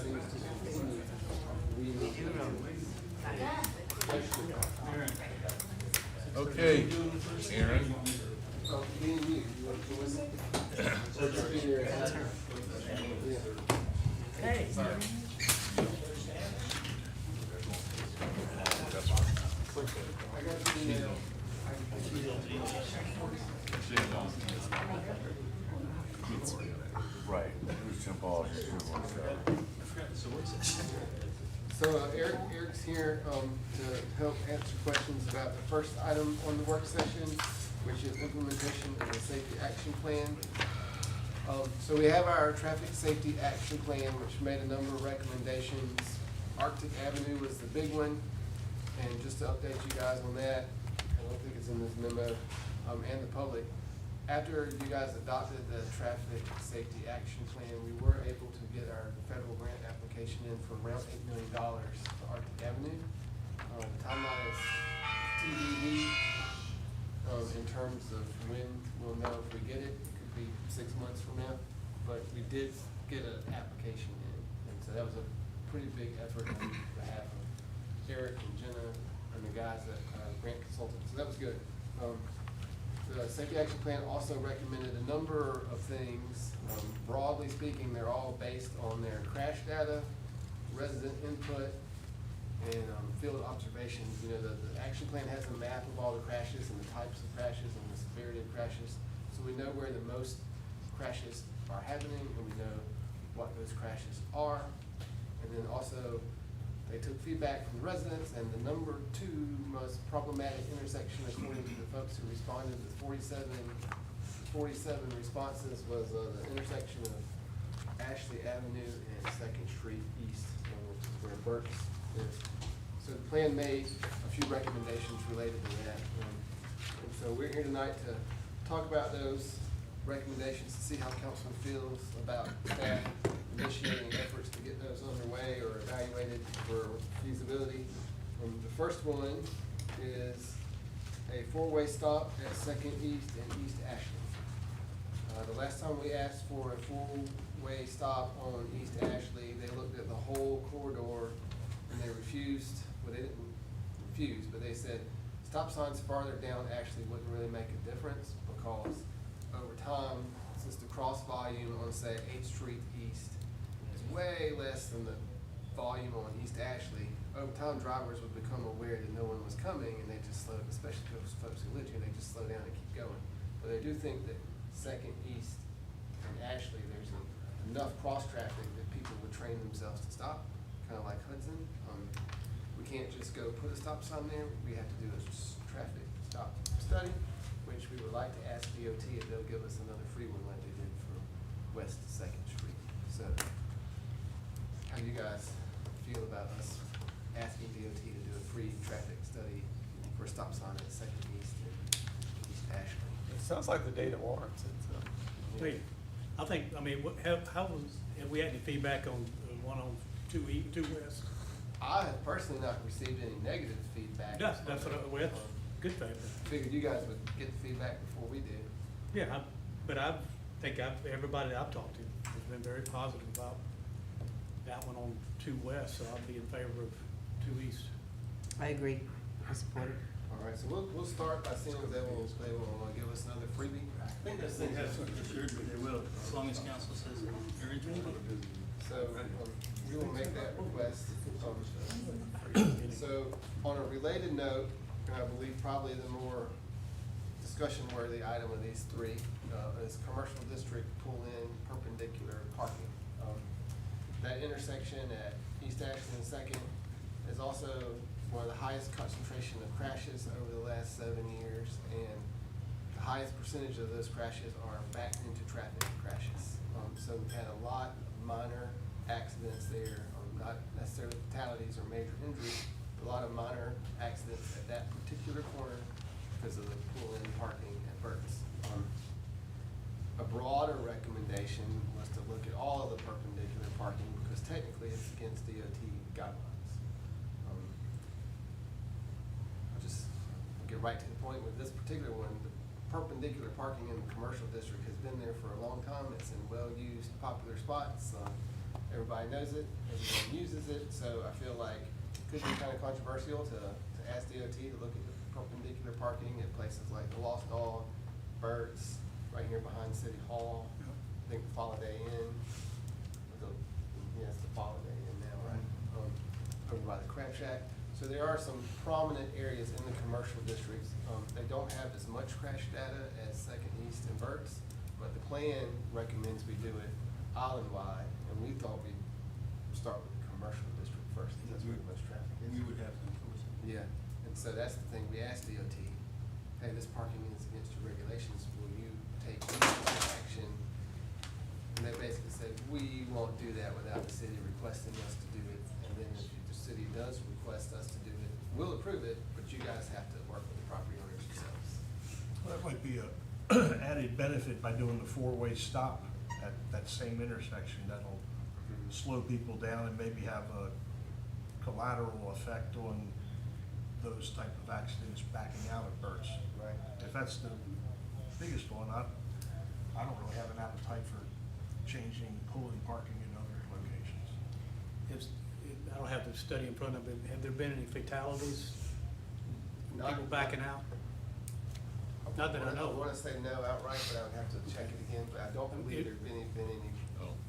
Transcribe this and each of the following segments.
things to continue, we need to Okay, Aaron. Oh, me and you want to join me? Or just be there? Hey. I got the email. Right. Who's jump off? So Eric's here to help answer questions about the first item on the work session, which is implementation of the safety action plan. So we have our traffic safety action plan, which made a number of recommendations. Arctic Avenue was the big one, and just to update you guys on that, I don't think it's in this memo, and the public. After you guys adopted the traffic safety action plan, we were able to get our federal grant application in for around $8 million for Arctic Avenue. The timeline is TBD in terms of when we'll know if we get it. It could be 6 months from now, but we did get an application in, and so that was a pretty big effort on behalf of Eric and Jenna and the guys at Grant Consultants, so that was good. The safety action plan also recommended a number of things. Broadly speaking, they're all based on their crash data, resident input, and field observations. You know, the action plan has a map of all the crashes and the types of crashes and the severity of crashes. So we know where the most crashes are happening, and we know what those crashes are. And then also, they took feedback from the residents, and the number 2 most problematic intersection, according to the folks who responded to 47 responses, was the intersection of Ashley Avenue and 2nd Street East, which is where Burt's is. So the plan made a few recommendations related to that. And so we're here tonight to talk about those recommendations, to see how council feels about staff initiating efforts to get those underway or evaluated for feasibility. The first one is a 4-way stop at 2nd East and East Ashley. The last time we asked for a 4-way stop on East Ashley, they looked at the whole corridor and they refused. Well, they didn't refuse, but they said stop signs farther down Ashley wouldn't really make a difference, because over time, since the cross volume on, say, 8th Street East is way less than the volume on East Ashley, over time drivers would become aware that no one was coming, and they just slow, especially those folks who live here, they just slow down and keep going. But I do think that 2nd East and Ashley, there's enough cross traffic that people would train themselves to stop, kind of like Hudson. We can't just go put a stop sign there. We have to do a traffic stop study, which we would like to ask DOT if they'll give us another free one like they did for West 2nd Street. So, how do you guys feel about us asking DOT to do a free traffic study for a stop sign at 2nd East and East Ashley? It sounds like the data warrants it. So. Wait, I think, I mean, have we had any feedback on one on 2 West? I have personally not received any negative feedback. That's what that's good feedback. Figured you guys would get the feedback before we did. Yeah, but I think everybody that I've talked to has been very positive about that one on 2 West, so I'll be in favor of 2 East. I agree. I support it. All right, so we'll start by seeing if they will give us another freebie. I think those things have assured that they will, as long as council says they're interested. So we will make that request. So on a related note, and I believe probably the more discussion-worthy item of these 3 is commercial district pull-in perpendicular parking. That intersection at East Ashley and 2nd is also one of the highest concentration of crashes over the last 7 years, and the highest percentage of those crashes are backed into traffic crashes. So we've had a lot of minor accidents there, not necessarily fatalities or major injuries, but a lot of minor accidents at that particular corner because of the pull-in parking at Burt's. A broader recommendation was to look at all of the perpendicular parking, because technically it's against DOT guidelines. I'll just get right to the point with this particular one. The perpendicular parking in the commercial district has been there for a long time. It's in well-used, popular spots. everybody knows it, everyone uses it, so I feel like it could be kind of controversial to ask DOT to look at the perpendicular parking at places like the Lost Dog, Burt's, right here behind City Hall, I think the Holiday Inn, it's the Holiday Inn now, right? Over by the Crab Shack. So there are some prominent areas in the commercial districts. They don't have as much crash data as Second East and Burt's, but the plan recommends we do it island-wide, and we thought we'd start with the commercial district first, because that's where the most traffic is. We would have to enforce it. Yeah, and so that's the thing, we asked DOT, hey, this parking is against your regulations, will you take action? And they basically said, we won't do that without the city requesting us to do it, and then if the city does request us to do it, we'll approve it, but you guys have to work with the property owners yourselves. Well, that might be a added benefit by doing the four-way stop at that same intersection. That'll slow people down and maybe have a collateral effect on those type of accidents backing out of Burt's. Right. If that's the biggest one, I don't really have an appetite for changing pulling parking in other locations. I don't have the study in front of me. Have there been any fatalities? People backing out? Not that I know. I wanna say no outright, but I would have to check it again, but I don't believe there've been any.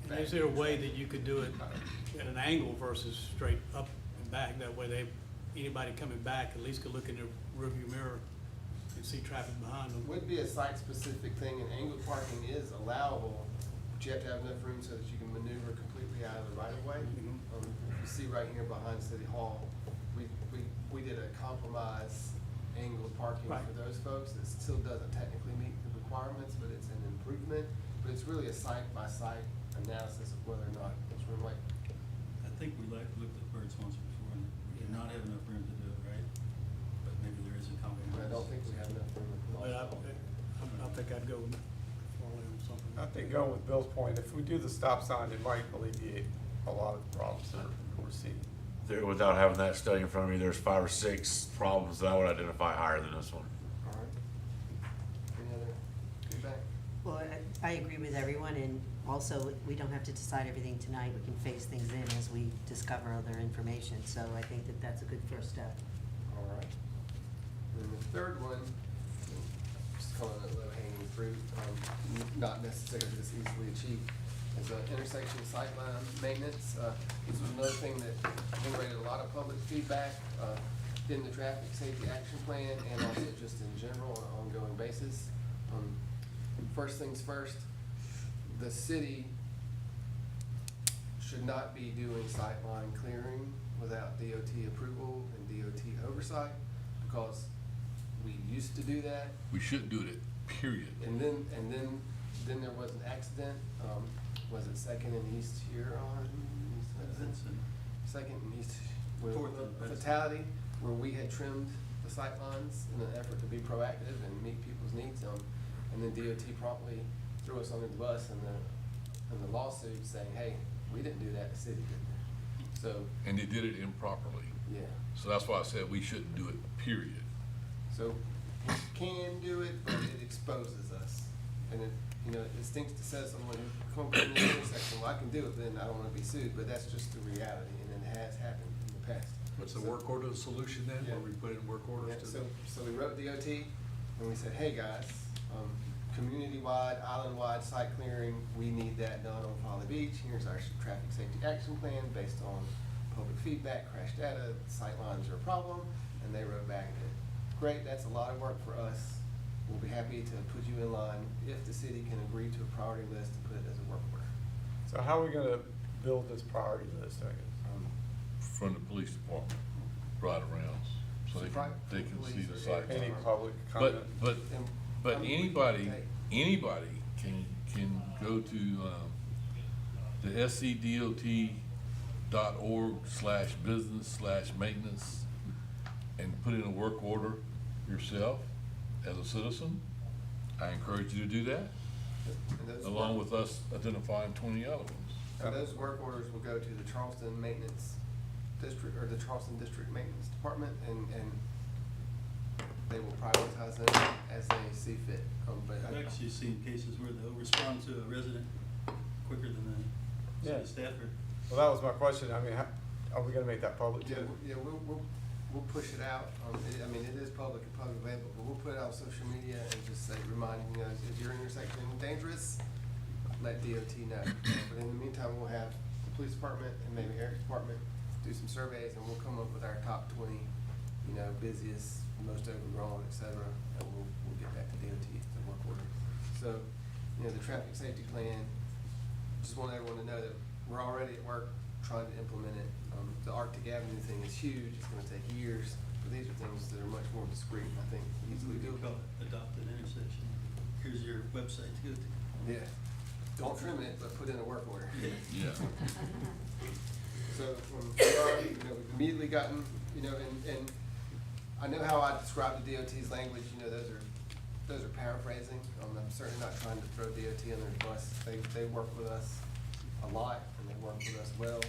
And is there a way that you could do it at an angle versus straight up and back? That way anybody coming back at least could look in their rearview mirror and see traffic behind them. Would be a site-specific thing, and angled parking is allowable, but you have to have enough room so that you can maneuver completely out of the right-of-way. Mhm. You see right here behind City Hall, we did a compromise angled parking Right. for those folks. It still doesn't technically meet the requirements, but it's an improvement. But it's really a site-by-site analysis of whether or not it's room. Like, I think we looked at Bird's once before, and we did not have enough room to do it, right? But maybe there is a compromise. I don't think we have enough room. But I think I'd go with Folly on something. I think going with Bill's point, if we do the stop sign, it might alleviate a lot of the problems that we're seeing. There, without having that study in front of me, there's 5 or 6 problems that I would identify higher than this one. All right. Any other feedback? Well, I agree with everyone, and also, we don't have to decide everything tonight. We can phase things in as we discover other information, so I think that that's a good first step. All right. And the third one, just calling it low-hanging fruit, not necessarily this easily achieved, is intersection sightline maintenance. This was another thing that generated a lot of public feedback in the traffic safety action plan and also just in general on an ongoing basis. First things first, the city should not be doing sightline clearing without DOT approval and DOT oversight, because we used to do that. We shouldn't do it, period. And then there was an accident, was it Second and East here on? Vincent. Second and East, with Fourth a and Vincent. fatality where we had trimmed the sight lines in an effort to be proactive and meet people's needs. And then DOT promptly threw us under the bus in the lawsuit saying, hey, we didn't do that, the city did. So, And they did it improperly. yeah. So that's why I said we shouldn't do it, period. So we can do it, but it exposes us. And it, it stinks to say someone who comes from this intersection, well, I can do it, then I don't wanna be sued, but that's just the reality, and it has happened in the past. What's the So- work order solution then, where Yeah. we put in work Yeah, orders to? so we wrote DOT, and we said, hey, guys, community-wide, island-wide site clearing, we need that done on Folly Beach. Here's our traffic safety action plan based on public feedback, crash data, sight lines are a problem, and they wrote back that, great, that's a lot of work for us. We'll be happy to put you in line if the city can agree to a priority list and put it as a work order. So how are we gonna build this priority list, I guess? From the police department, right around, so they can see the site. Any public comment? But And anybody can go to, the scdot.org/business/maintenance and put in a work order yourself as a citizen. I encourage you to do that, and those along work- with us identifying 20 other ones. And those work orders will go to the Charleston Maintenance District, or the Charleston District Maintenance Department, and they will prioritize them as they see fit. But I've actually seen cases where they'll respond to a resident quicker than the Yeah. city staff are Well, that was my question. I mean, are we gonna make that public Yeah, too? yeah, we'll push it out. I mean, it is public and public available, but we'll put it out on social media and just say, reminding, you know, if your intersection is dangerous, let DOT know. But in the meantime, we'll have the police department and maybe Eric's department do some surveys, and we'll come up with our top 20, you know, busiest, most overgrown, et cetera, and we'll get back to DOT to work order. So, you know, the traffic safety plan, just want everyone to know that we're already at work trying to implement it. The Arctic Avenue thing is huge, it's gonna take years, but these are things that are much more discreet, I think, easily We could call doable. it adopted intersection. Here's your website to go to. Yeah, don't trim it, but put in a work order. Yeah. So, we already, you know, we've immediately gotten, you know, and I know how I describe the DOT's language, you know, those are paraphrasing. I'm certainly not trying to throw DOT under the bus. They work with us a lot, and they work with us well,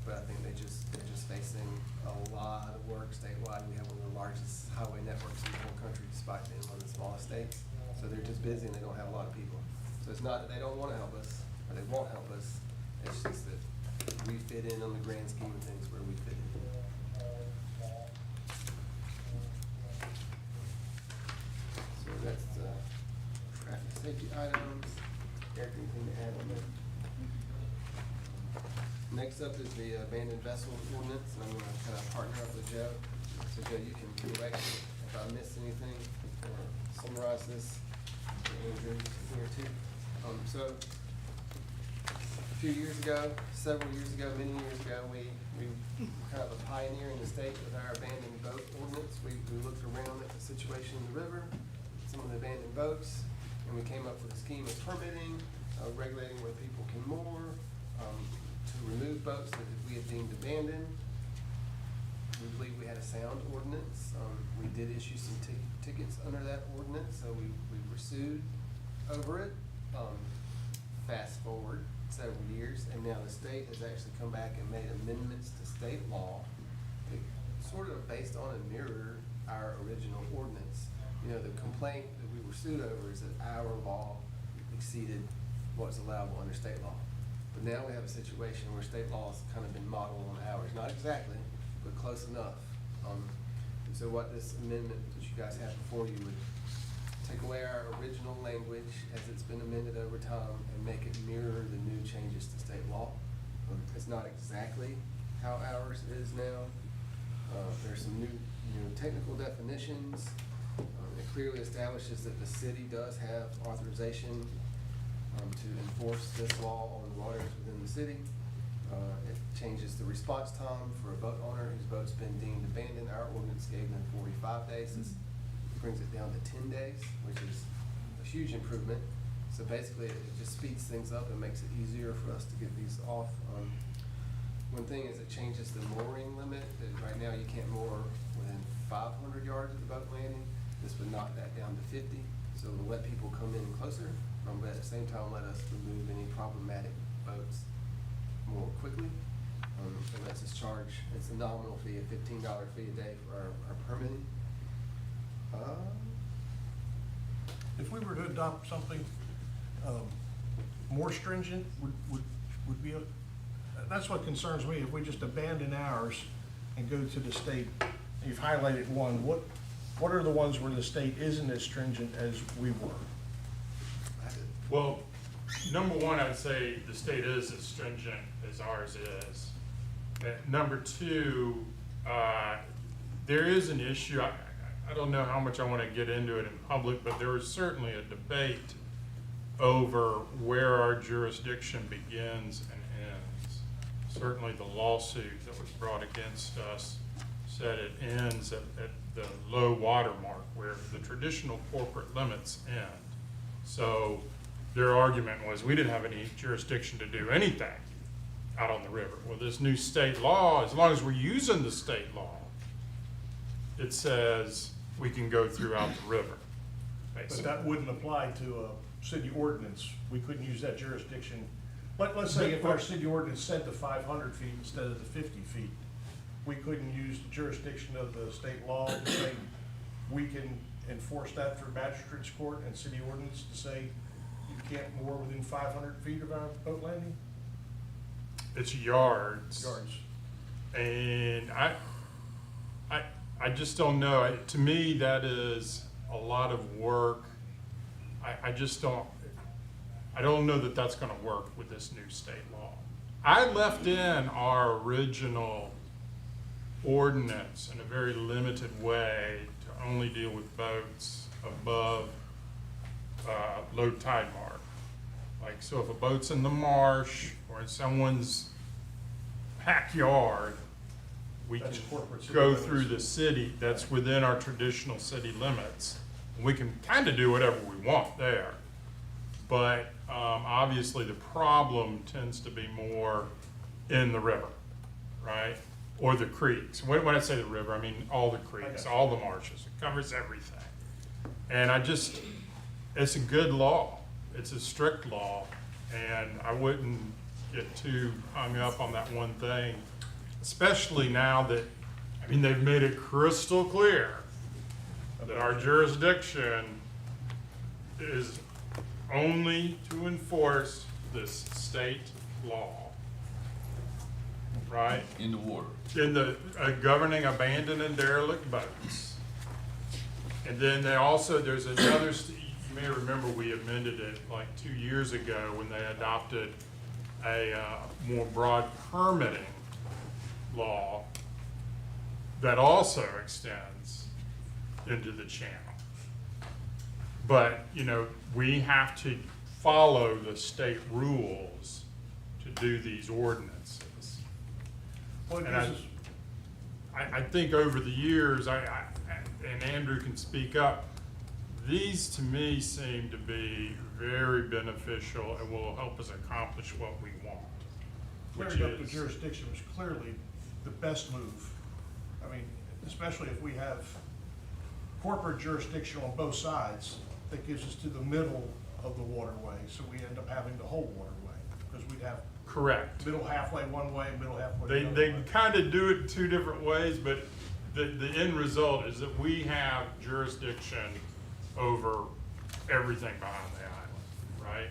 but I think they're just facing a lot of work statewide. We have one of the largest highway networks in the whole country, despite being one of the smallest states. So they're just busy and they don't have a lot of people. So it's not that they don't wanna help us, or they won't help us, it's just that we fit in on the grand scheme of things where we fit in. So that's the traffic safety items. Eric, anything to add on that? Next up is the abandoned vessel ordinance, and I'm gonna kind of partner up with Joe. So Joe, you can correct me if I missed anything, or summarize this. Andrew here too. So, a few years ago, several years ago, many years ago, we were kind of a pioneer in the state with our abandoned boat ordinance. We looked around at the situation in the river, some of the abandoned boats, and we came up with a scheme of permitting, regulating where people can moor, to remove boats that we had deemed abandoned. We believe we had a sound ordinance. We did issue some tickets under that ordinance, so we were sued over it. Fast forward several years, and now the state has actually come back and made amendments to state law that sort of based on and mirror our original ordinance. You know, the complaint that we were sued over is that our law exceeded what's allowable under state law. But now we have a situation where state law has kind of been modeled on ours, not exactly, but close enough. And so what this amendment that you guys have before you would take away our original language as it's been amended over time and make it mirror the new changes to state law. It's not exactly how ours is now. There's some new, technical definitions. It clearly establishes that the city does have authorization to enforce this law on waters within the city. It changes the response time for a boat owner whose boat's been deemed abandoned. Our ordinance gave them 45 days. This brings it down to 10 days, which is a huge improvement. So basically, it just speeds things up and makes it easier for us to get these off. One thing is it changes the mooring limit, that right now you can't moor within 500 yards of the boat landing. This would knock that down to 50, so it'll let people come in closer, but at the same time let us remove any problematic boats more quickly. It lets us charge, it's a nominal fee, a $15 fee a day for our permitting. If we were to adopt something more stringent, would be, that's what concerns me. If we just abandon ours and go to the state, you've highlighted one, what are the ones where the state isn't as stringent as we were? Well, number one, I'd say the state is as stringent as ours is. Number two, there is an issue. I don't know how much I want to get into it in public, but there is certainly a debate over where our jurisdiction begins and ends. Certainly the lawsuit that was brought against us said it ends at the low water mark where the traditional corporate limits end. So their argument was we didn't have any jurisdiction to do anything out on the river. Well, this new state law, as long as we're using the state law, it says we can go throughout the river, But basically. that wouldn't apply to a city ordinance. We couldn't use that jurisdiction. Let's say if our city ordinance said the 500 feet instead of the 50 feet, we couldn't use the jurisdiction of the state law to say we can enforce that through magistrate's court and city ordinance to say you can't moor within 500 feet of our boat landing? it's yards. Yards. And I just don't know. To me, that is a lot of work. I just don't, I don't know that that's gonna work with this new state law. I left in our original ordinance in a very limited way to only deal with boats above low tide mark. Like, so if a boat's in the marsh or in someone's backyard, we can That's corporate city go limits. through the city, that's within our traditional city limits. We can kind of do whatever we want there. But obviously the problem tends to be more in the river, right? Or the creeks. When I say the river, I mean all the creeks, Okay. all the marshes. It covers everything. And it's a good law. It's a strict law. And I wouldn't get too hung up on that one thing, especially now that, I mean, they've made it crystal clear that our jurisdiction is only to enforce this state law, right? In the water. In the governing abandoned and derelict boats. And then they also, there's another, you may remember we amended it like 2 years ago when they adopted a more broad permitting law that also extends into the channel. But, you know, we have to follow the state rules to do these ordinances. Well, it And gives us, I think over the years, and Andrew can speak up, these to me seem to be very beneficial and will help us accomplish what we want, which clearing up the is, jurisdiction was clearly the best move. I mean, especially if we have corporate jurisdiction on both sides, that gives us to the middle of the waterway, so we end up having the whole waterway, because we'd have correct. middle halfway one way, middle halfway the They other way. kind of do it two different ways, but the end result is that we have jurisdiction over everything behind the island,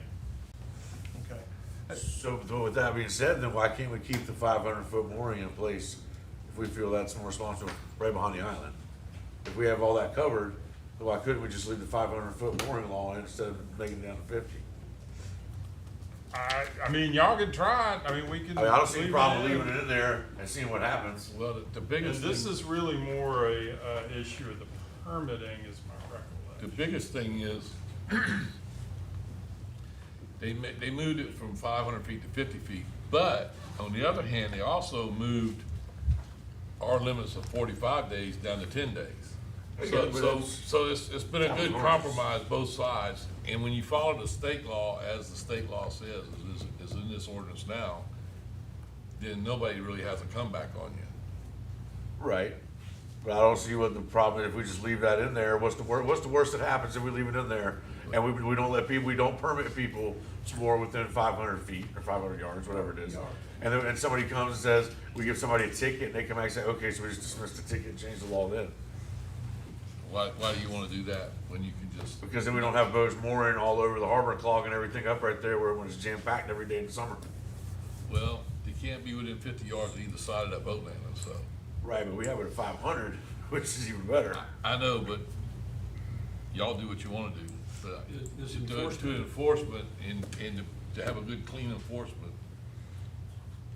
right? Okay. So with that being said, then why can't we keep the 500-foot mooring in place if we feel that's more responsible right behind the island? If we have all that covered, then why couldn't we just leave the 500-foot mooring law in instead of making it down to 50? I mean, y'all can try it. I mean, we can. I mean, I don't see a leave problem it in. leaving it in there and seeing what happens. Well, the And biggest this thing, is really more a issue of the permitting, is my the recollection. biggest thing is, they moved it from 500 feet to 50 feet. But on the other hand, they also moved our limits of 45 days down to 10 days. Yeah, but So it's been a good compromise, both sides. And when you follow the state law, as the state law says, is in this ordinance now, then nobody really has a comeback on you. Right. But I don't see what the problem is if we just leave that in there. What's the worst that happens if we leave it in there? And we don't let people, we don't permit people explore within 500 feet or 500 yards, whatever it is. And then, and somebody comes and says, we give somebody a ticket, and they come back and say, okay, so we just dismiss the ticket and change the law then. Why do you wanna do that when you can just, Because then we don't have boats mooring all over the harbor and clogging everything up right there where when it's jam packed every day in the summer. well, you can't be within 50 yards of either side of that boat landing, so. Right, but we have it at 500, which is even better. I know, but y'all do what you wanna do. But This to enforcement- enforcement and to have a good, clean enforcement,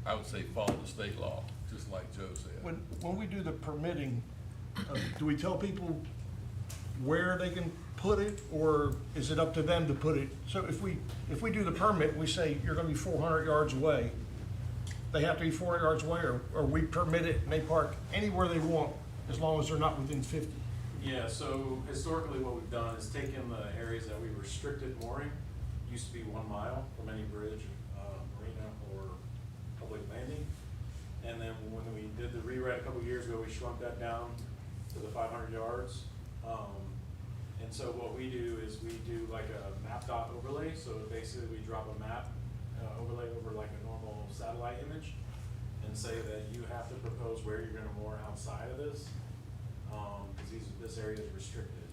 I would say follow the state law, just like Joe said. When we do the permitting, do we tell people where they can put it, or is it up to them to put it? So if we do the permit, we say you're gonna be 400 yards away, they have to be 400 yards away, or we permit it and they park anywhere they want, as long as they're not within 50. Yeah, so historically what we've done is taken the areas that we restricted mooring, used to be 1 mile from any bridge, marina, or public landing. And then when we did the rewrite a couple of years ago, we shrunk that down to the 500 yards. And so what we do is we do like a map dot overlay, so basically we drop a map overlay over like a normal satellite image and say that you have to propose where you're gonna moor outside of this. Because this area is restricted.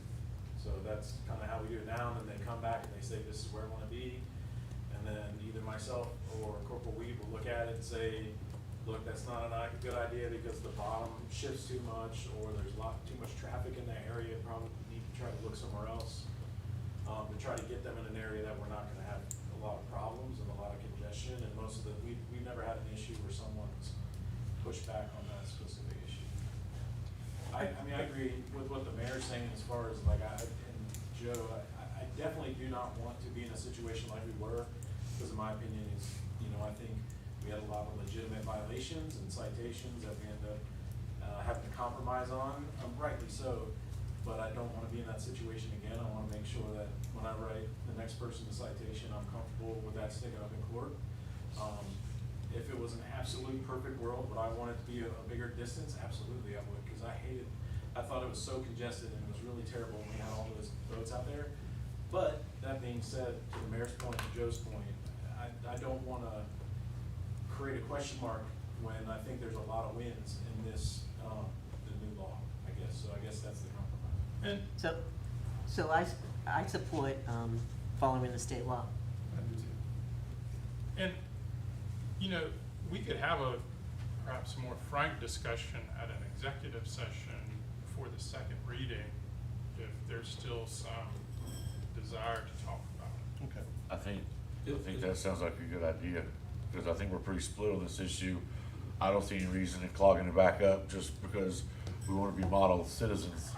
So that's kind of how we do it now, and then they come back and they say, this is where I want to be. And And then either myself or Corporal Weed will look at it and say, look, that's not a good idea because the bottom shifts too much, or there's too much traffic in that area, probably need to try to look somewhere else. To try to get them in an area that we're not gonna have a lot of problems and a lot of congestion, and we've never had an issue where someone's pushed back on that specific issue. I mean, I agree with what the mayor's saying as far as like, and Joe, I definitely do not want to be in a situation like we were, because in my opinion is, I think we had a lot of legitimate violations and citations that we ended up having to compromise on, rightly so. But I don't wanna be in that situation again. I wanna make sure that when I write the next person a citation, I'm comfortable with that sticking up in court. If it was an absolute perfect world, would I want it to be a bigger distance? Absolutely I would, because I thought it was so congested and it was really terrible when we had all those boats out there. But that being said, to the mayor's point and Joe's point, I don't wanna create a question mark when I think there's a lot of wins in this, the new law, I guess. So I guess that's the compromise. And So I support, following the state law. I do too. And, we could have a perhaps more frank discussion at an executive session before the second reading, if there's still some desire to talk about it. Okay. I think that sounds like a good idea, because I think we're pretty split on this issue. I don't see any reason in clogging it back up just because we wanna be model citizens.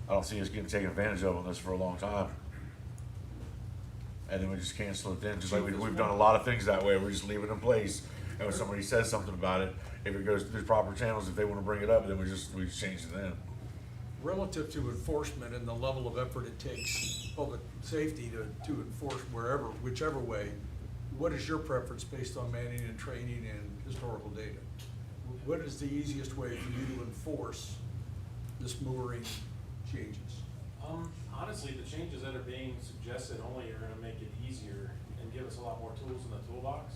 I don't see us getting taken advantage of on this for a long time. And then we just cancel it then, just like we've done a lot of things that way, we just leave it in place. And when somebody says something about it, if it goes through the proper channels, if they wanna bring it up, then we just change it then. Relative to enforcement and the level of effort it takes public safety to enforce whichever way, what is your preference based on manning and training and historical data? What is the easiest way for you to enforce this mooring changes? Honestly, the changes that are being suggested only are gonna make it easier and give us a lot more tools in the toolbox.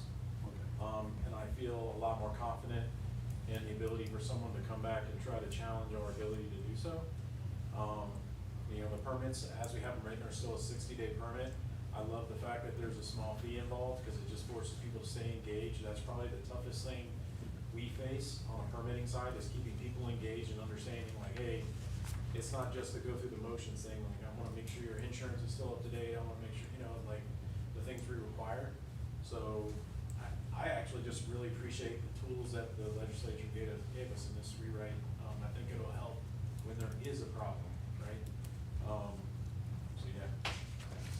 And I feel a lot more confident in the ability for someone to come back and try to challenge our ability to do so. The permits, as we have them written, are still a 60-day permit. I love the fact that there's a small fee involved, because it just forces people to stay engaged. That's probably the toughest thing we face on a permitting side, is keeping people engaged and understanding, like, hey, it's not just to go through the motions thing, like, I wanna make sure your insurance is still up to date, I wanna make sure, like, the things we require. So, I actually just really appreciate the tools that the legislature gave us in this rewrite. I think it'll help when there is a problem, right? So, yeah.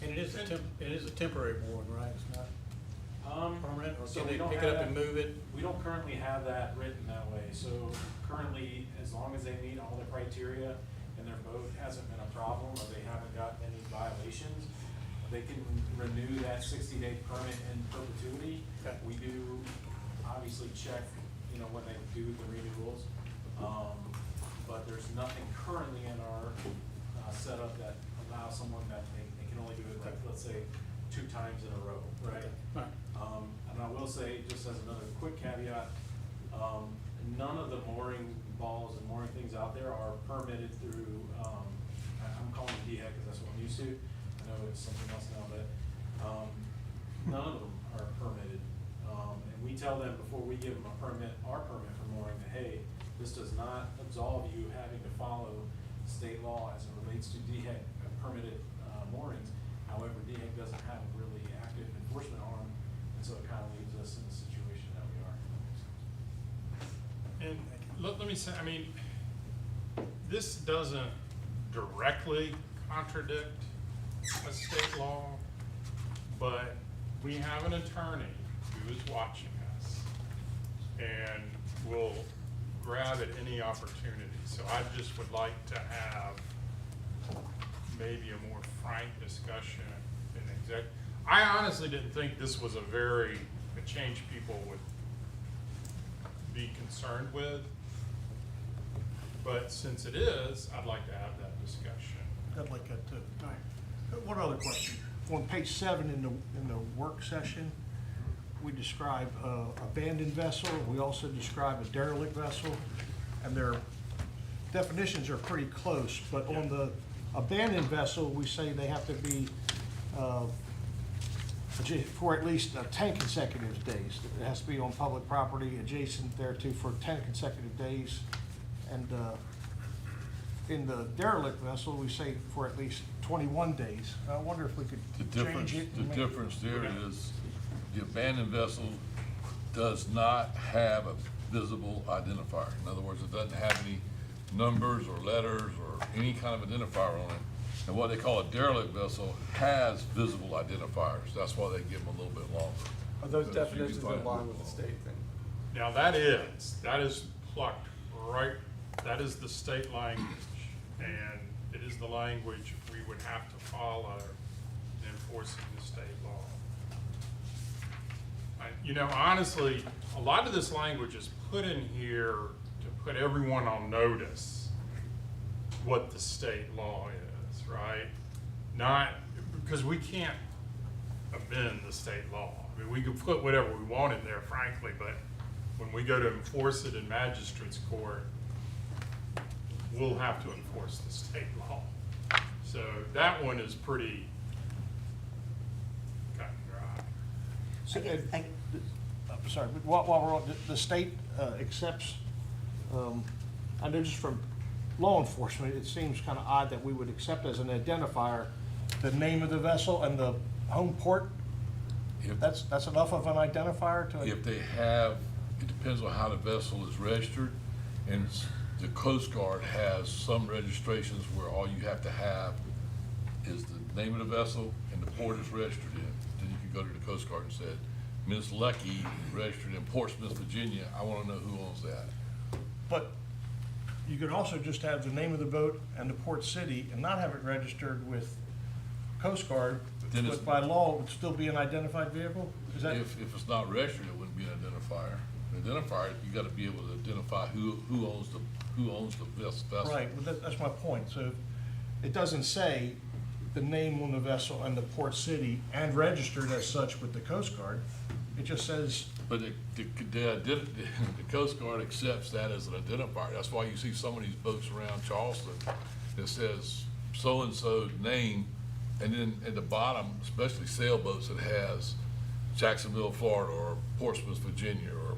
And it is a temporary mooring, right? It's not permanent, or So can we they don't pick have it up and that- move it? We don't currently have that written that way, so currently, as long as they meet all the criteria and their boat hasn't been a problem, or they haven't got any violations, they can renew that 60-day permit in perpetuity. Okay. We do obviously check, when they do the renewals, but there's nothing currently in our setup that allows someone that they can only do it, like, let's say, 2 times in a row, right? Right. And I will say, just as another quick caveat, none of the mooring balls and mooring things out there are permitted through, I'm calling it DHEC because that's what I'm used to. I know it's something else now, but none of them are permitted. And we tell them before we give them our permit for mooring, that, hey, this does not absolve you having to follow state law as it relates to DHEC permitted moorings. However, DHEC doesn't have a really active enforcement arm, and so it kind of leaves us in the situation that we are. And let me say, this doesn't directly contradict a state law, but we have an attorney who is watching us and will grab at any opportunity. So I just would like to have maybe a more frank discussion in exec. I honestly didn't think this was a change people would be concerned with. But since it is, I'd like to have that discussion. I'd like that too. All right. One other question. On page 7 in the work session, we describe abandoned vessel. We also describe a derelict vessel, and their definitions are pretty close. But on the abandoned vessel, we say they have to be for at least 10 consecutive days. It has to be on public property adjacent thereto for 10 consecutive days. And in the derelict vessel, we say for at least 21 days. I wonder if we could The difference, change it. the and make- difference there is the abandoned vessel does not have a visible identifier. In other words, it doesn't have any numbers or letters or any kind of identifier on it. And what they call a derelict vessel has visible identifiers. That's why they give them a little bit longer. Are those Because you can definitions in find line it. with the state then? Now, that is plucked right, that is the state language, and it is the language we would have to follow in enforcing the state law. You know, honestly, a lot of this language is put in here to put everyone on notice what the state law is, right? Not, because we can't amend the state law. I mean, we can put whatever we want in there, frankly, but when we go to enforce it in magistrate's court, we'll have to enforce the state law. So that one is pretty cut and dry. So, I guess- I- I'm sorry, but while we're on, the state accepts, I know just from law enforcement, it seems kind of odd that we would accept as an identifier the name of the vessel and the home port. If- That's enough of an identifier to? If they have, it depends on how the vessel is registered, and the Coast Guard has some registrations where all you have to have is the name of the vessel and the port it's registered in. Then you can go to the Coast Guard and say, Ms. Lucky, registered in Portsmouth, Virginia, I want to know who owns that. But you could also just have the name of the boat and the port city and not have it registered with Coast Guard, Then it's- but by law, it would still be an identified vehicle? Is that? If it's not registered, it wouldn't be an identifier. An identifier, you got to be able to identify who owns the vessel. Right, well, that's my point. So it doesn't say the name on the vessel and the port city and registered as such with the Coast Guard. It just says, But the Coast Guard accepts that as an identifier. That's why you see some of these boats around Charleston that says so-and-so name, and then at the bottom, especially sailboats, it has Jacksonville, Florida, or Portsmouth, Virginia, or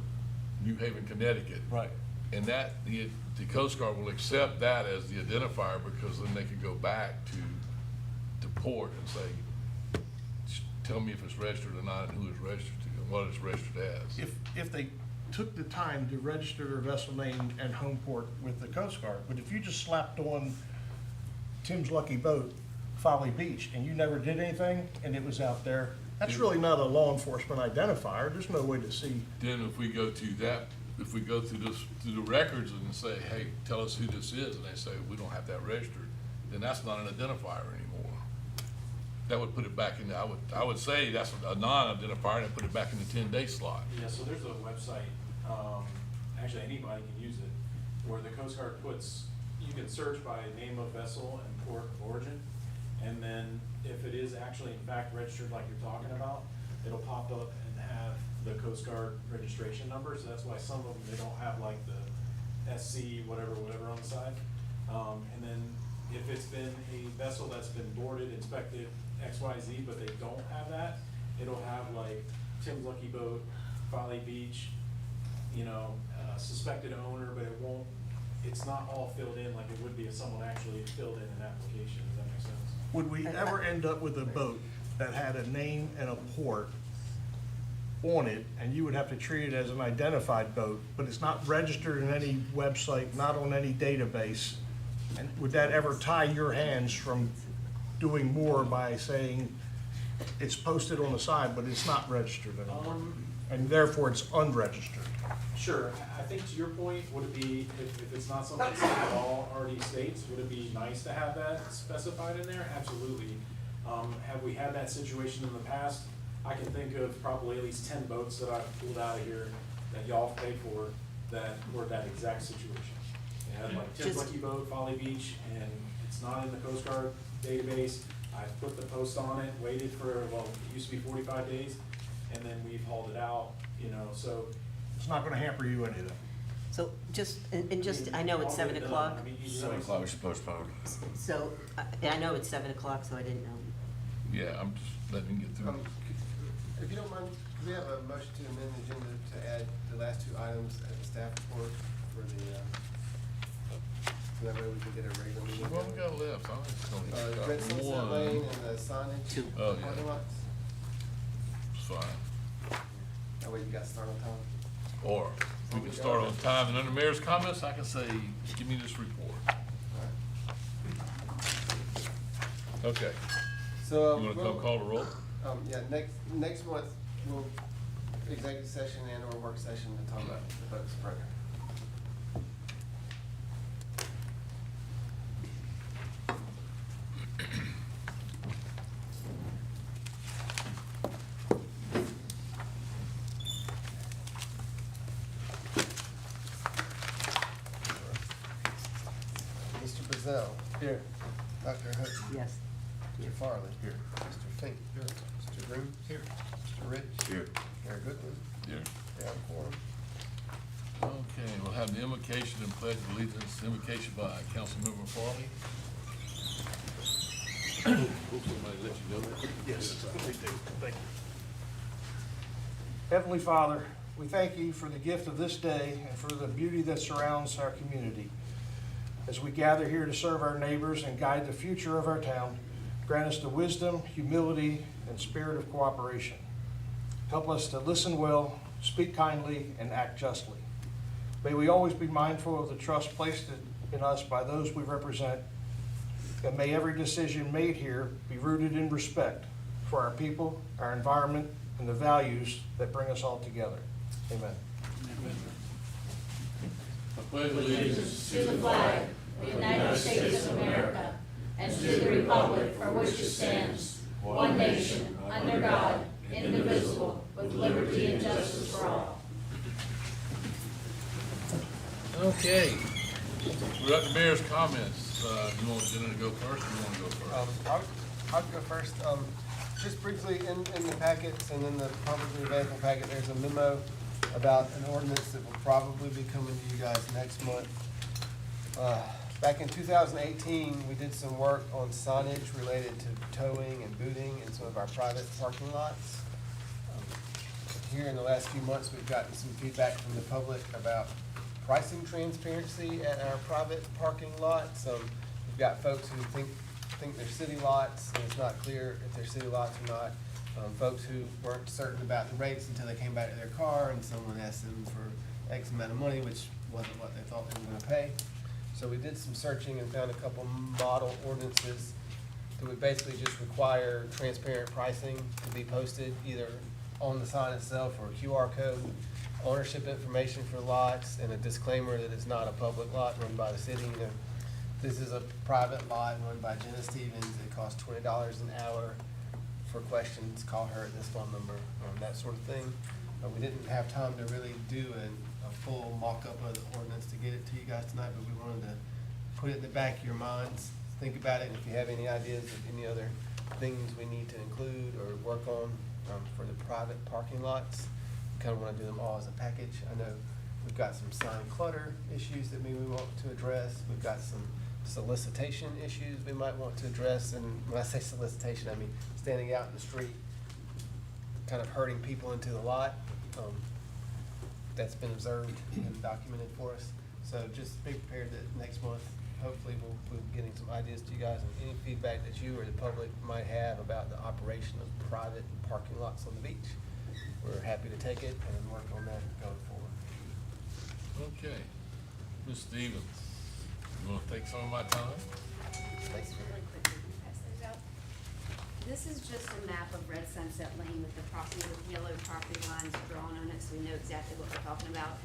New Haven, Connecticut. right. And that, the Coast Guard will accept that as the identifier, because then they can go back to port and say, tell me if it's registered or not, and who it's registered to, and what it's registered as. If they took the time to register their vessel name and home port with the Coast Guard, but if you just slapped on Tim's Lucky Boat, Folly Beach, and you never did anything, and it was out there, that's really not a law enforcement identifier. There's no way to see. Then if we go to that, if we go through the records and say, hey, tell us who this is, and they say, we don't have that registered, then that's not an identifier anymore. That would put it back in, I would say that's a non-identifier, and put it back in the 10-day slot. Yeah, so there's a website, actually anybody can use it, where the Coast Guard puts, you can search by name of vessel and port of origin, and then if it is actually in fact registered like you're talking about, it'll pop up and have the Coast Guard registration number, so that's why some of them, they don't have like the SC, whatever on the side. And then if it's been a vessel that's been boarded, inspected, XYZ, but they don't have that, it'll have like Tim's Lucky Boat, Folly Beach, suspected owner, but it won't, it's not all filled in like it would be if someone actually filled in an application. Does that make sense? Would we ever end up with a boat that had a name and a port on it, and you would have to treat it as an identified boat, but it's not registered in any website, not on any database? And would that ever tie your hands from doing more by saying it's posted on the side, but it's not registered anymore? And therefore it's unregistered? Sure, I think to your point, would it be, if it's not something that state law already states, would it be nice to have that specified in there? Absolutely. Have we had that situation in the past? I can think of probably at least 10 boats that I've pulled out of here that y'all paid for that were that exact situation. They had like Tim's Just- Lucky Boat, Folly Beach, and it's not in the Coast Guard database. I put the post on it, waited for, well, it used to be 45 days, and then we've hauled it out, so. It's not gonna hamper you any of that? So just, and just, I know it's 7 o'clock, 7 o'clock, we should postpone. so, I know it's 7 o'clock, so I didn't know. Yeah, I'm just letting you get through. If you don't mind, could we have a motion to amend the agenda to add the last two items at the staff report for the, so that way we can get a regular meeting? What we got left? I think Red it's Sunset only Lane got one. and the signage. Two. Oh, yeah. Parking lots. It's fine. That way you guys start on time. Or we can start on time, and under mayor's comments, I can say, give me this report. Okay, So, you wanna we'll- come call the roll? Yeah, next month, we'll, executive session and or work session to talk about the folks program. Mr. Brazell. Here. Dr. Hudson. Yes. Mr. Farley. Here. Mr. Fink. Here. Mr. Green. Here. Mr. Rich. Here. Mayor Goodwin. Here. We have a quorum. Okay, we'll have the invocation and pledge of allegiance, invocation by Councilmember Farley. Somebody let you know that? Yes, they do. Thank you. Heavenly Father, we thank you for the gift of this day and for the beauty that surrounds our community. As we gather here to serve our neighbors and guide the future of our town, grant us the wisdom, humility, and spirit of cooperation. Help us to listen well, speak kindly, and act justly. May we always be mindful of the trust placed in us by those we represent, and may every decision made here be rooted in respect for our people, our environment, and the values that bring us all together. Amen. I pledge allegiance to the flag of the United States of America and to the republic for which it stands, one nation, under God, indivisible, with liberty and justice for all. Okay, we're at the mayor's comments. You want Jenna to go first, or you want to go first? I'll go first. Just briefly, in the packets and in the publicly available packet, there's a memo about an ordinance that will probably be coming to you guys next month. Back in 2018, we did some work on signage related to towing and booting in some of our private parking lots. Here in the last few months, we've gotten some feedback from the public about pricing transparency at our private parking lots. We've got folks who think they're city lots, and it's not clear if they're city lots or not. Folks who weren't certain about the rates until they came back to their car and someone asked them for X amount of money, which wasn't what they thought they were gonna pay. So we did some searching and found a couple model ordinances that would basically just require transparent pricing to be posted either on the sign itself or a QR code, ownership information for lots, and a disclaimer that it's not a public lot run by the city. You know, this is a private lot run by Jenna Stevens. It costs $20 an hour. For questions, call her at this phone number, that sort of thing. We didn't have time to really do a full mock-up of the ordinance to get it to you guys tonight, but we wanted to put it in the back of your minds. Think about it, and if you have any ideas of any other things we need to include or work on for the private parking lots, we kind of want to do them all as a package. I know we've got some sign clutter issues that maybe we want to address. We've got some solicitation issues we might want to address, and when I say solicitation, I mean standing out in the street, kind of herding people into the lot. That's been observed and documented for us. So just be prepared that next month, hopefully we'll be getting some ideas to you guys and any feedback that you or the public might have about the operation of private parking lots on the beach. We're happy to take it and work on that going forward. Okay, Ms. Stevens, you want to take some of my time? Thanks. Really quickly, pass those out. This is just a map of Red Sunset Lane with the property, with yellow property lines drawn on it, so we know exactly what we're talking about.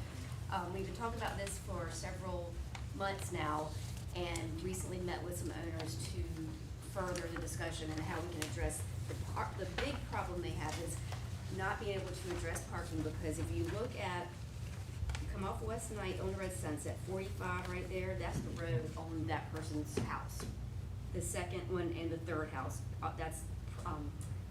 We've been talking about this for several months now, and recently met with some owners to further the discussion and how we can address the big problem they have is not being able to address parking, because if you look at, you come off West Night on the Red Sunset, 45 right there, that's the road on that person's house. The second one and the third house,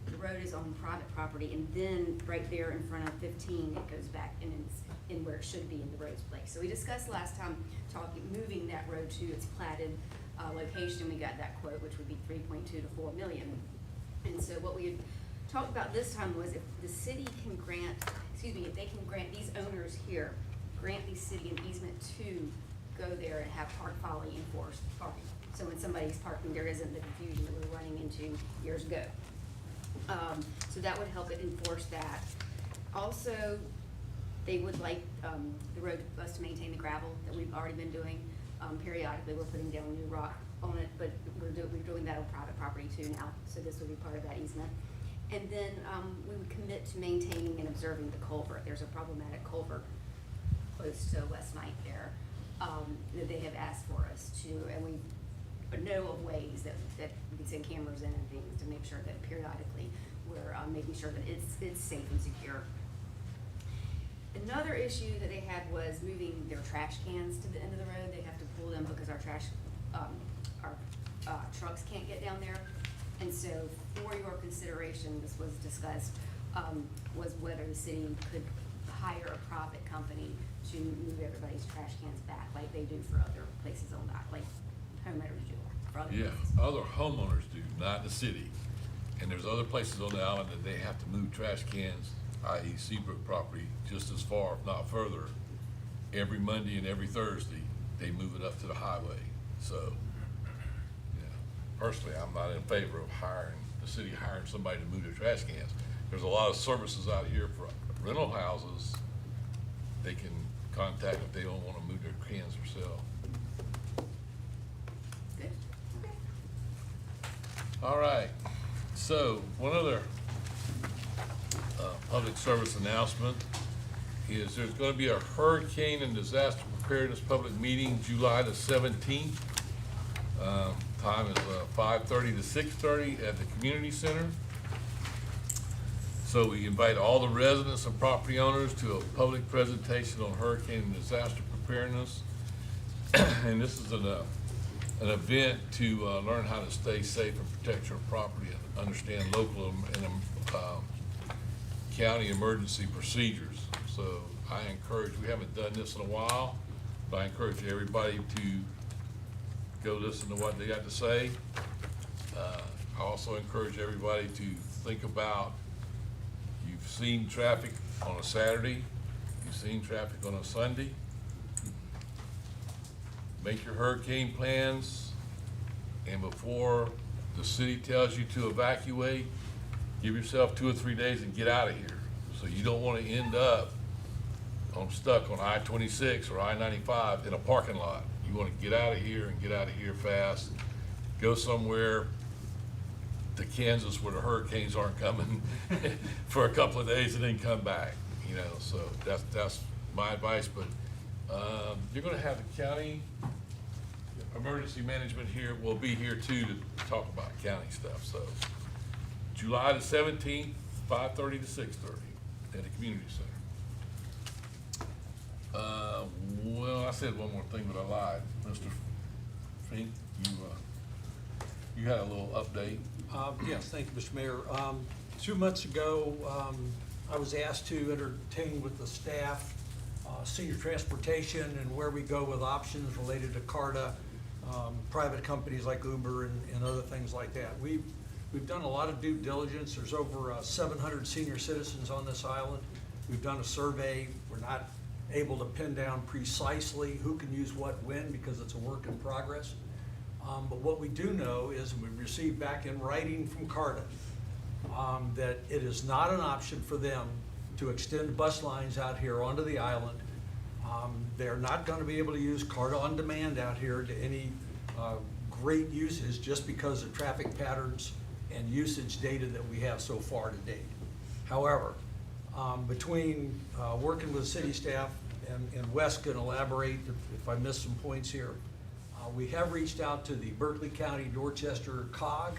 the road is on private property, and then right there in front of 15, it goes back and it's in where it should be in the road's place. So we discussed last time moving that road to its platted location. We got that quote, which would be 3.2 to 4 million. And so what we had talked about this time was if the city can grant, if they can grant these owners here, grant the city an easement to go there and have Park Folly enforced parking. So when somebody's parking, there isn't the confusion that we were running into years ago. So that would help it enforce that. Also, they would like, the road, us to maintain the gravel that we've already been doing. Periodically, we're putting down new rock on it, but we're doing that on private property too now, so this would be part of that easement. And then, we would commit to maintaining and observing the culvert. There's a problematic culvert close to West Ninth there, that they have asked for us to, and we know of ways that we can send cameras in and things to make sure that periodically we're, making sure that it's safe and secure. Another issue that they had was moving their trash cans to the end of the road. They have to pull them because our trash, our trucks can't get down there. And so for your consideration, this was discussed, was whether the city could hire a private company to move everybody's trash cans back like they do for other places on that, like homeowners do for other Yeah, places. other homeowners do, not the city. And there's other places on the island that they have to move trash cans, i.e. Seabrook property, just as far, if not further. Every Monday and every Thursday, they move it up to the highway. So, yeah, personally, I'm not in favor of the city hiring somebody to move their trash cans. There's a lot of services out here for rental houses. They can contact if they don't wanna move their cans themselves. Good, okay. All right, so one other public service announcement is there's gonna be a hurricane and disaster preparedness public meeting July the 17th. Time is 5:30 to 6:30 at the community center. So we invite all the residents and property owners to a public presentation on hurricane and disaster preparedness. And this is an event to learn how to stay safe and protect your property and understand local and county emergency procedures. So I encourage, we haven't done this in a while, but I encourage everybody to go listen to what they got to say. I also encourage everybody to think about, you've seen traffic on a Saturday, you've seen traffic on a Sunday. Make your hurricane plans, and before the city tells you to evacuate, give yourself 2 or 3 days and get out of here. So you don't want to end up stuck on I-26 or I-95 in a parking lot. You want to get out of here and get out of here fast. Go somewhere to Kansas where the hurricanes aren't coming for a couple of days and then come back. You know, so that's my advice. But you're going to have the county emergency management here. Will be here too to talk about county stuff. So July the 17th, 5:30 to 6:30 at the community center. Well, I said one more thing, but I lied. Mr. Fink, you had a little update. Yes, thank you, Mr. Mayor. 2 months ago, I was asked to entertain with the staff senior transportation and where we go with options related to CARTA, private companies like Uber and other things like that. We've done a lot of due diligence. There's over 700 senior citizens on this island. We've done a survey. We're not able to pin down precisely who can use what when because it's a work in progress. But what we do know is we received back in writing from CARTA that it is not an option for them to extend bus lines out here onto the island. They're not going to be able to use CARTA on demand out here to any great uses just because of traffic patterns and usage data that we have so far to date. However, between working with city staff, and Wes can elaborate if I missed some points here, we have reached out to the Berkeley County Dorchester COG.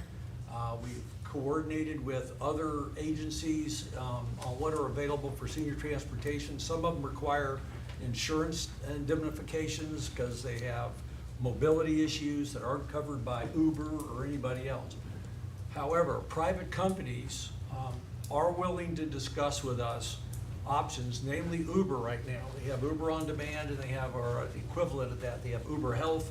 We've coordinated with other agencies on what are available for senior transportation. Some of them require insurance indemnifications because they have mobility issues that aren't covered by Uber or anybody else. However, private companies are willing to discuss with us options, namely Uber right now. They have Uber on demand and they have our equivalent of that. They have Uber Health.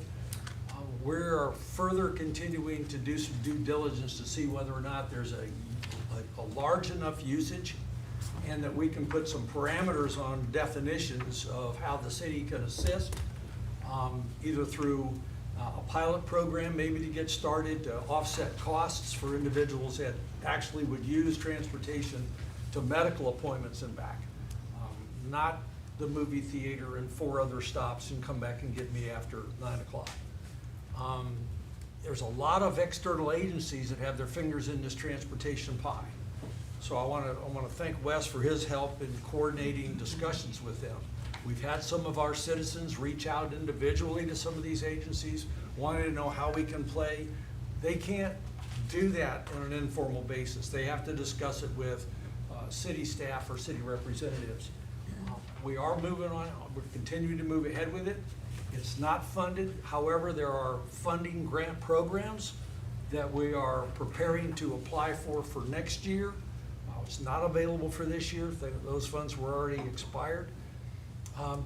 We're further continuing to do some due diligence to see whether or not there's a a large enough usage, and that we can put some parameters on definitions of how the city can assist, either through a pilot program, maybe to get started, to offset costs for individuals that actually would use transportation to medical appointments and back. Not the movie theater and 4 other stops and come back and get me after 9 o'clock. There's a lot of external agencies that have their fingers in this transportation pie. So I want to thank Wes for his help in coordinating discussions with them. We've had some of our citizens reach out individually to some of these agencies, wanting to know how we can play. They can't do that on an informal basis. They have to discuss it with city staff or city representatives. We are moving on, we're continuing to move ahead with it. It's not funded, however, there are funding grant programs that we are preparing to apply for next year. It's not available for this year, those funds were already expired.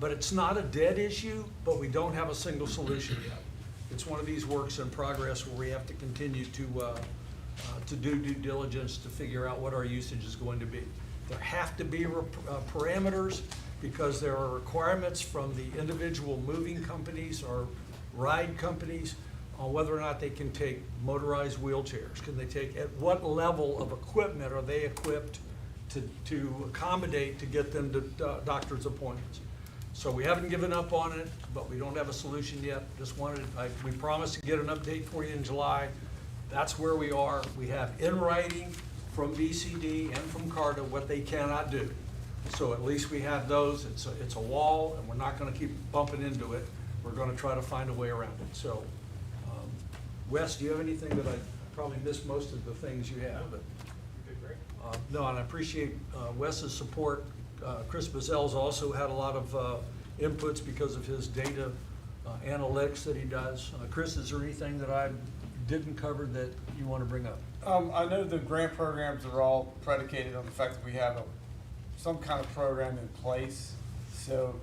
But it's not a dead issue, but we don't have a single solution yet. It's one of these works in progress where we have to continue to do due diligence to figure out what our usage is going to be. There have to be parameters, because there are requirements from the individual moving companies or ride companies on whether or not they can take motorized wheelchairs. Can they take, at what level of equipment are they equipped to accommodate to get them to doctor's appointments? So we haven't given up on it, but we don't have a solution yet. Just wanted, we promised to get an update for you in July. That's where we are. We have in writing from VCD and from CARTA what they cannot do. So at least we have those. It's a wall, and we're not gonna keep bumping into it. We're gonna try to find a way around it. So, Wes, do you have anything that I probably missed most of the things you have? But no, and I appreciate Wes's support. Chris Bazell's also had a lot of inputs because of his data analytics that he does. Chris, is there anything that I didn't cover that you want to bring up? I know the grant programs are all predicated on the fact that we have some kind of program in place. So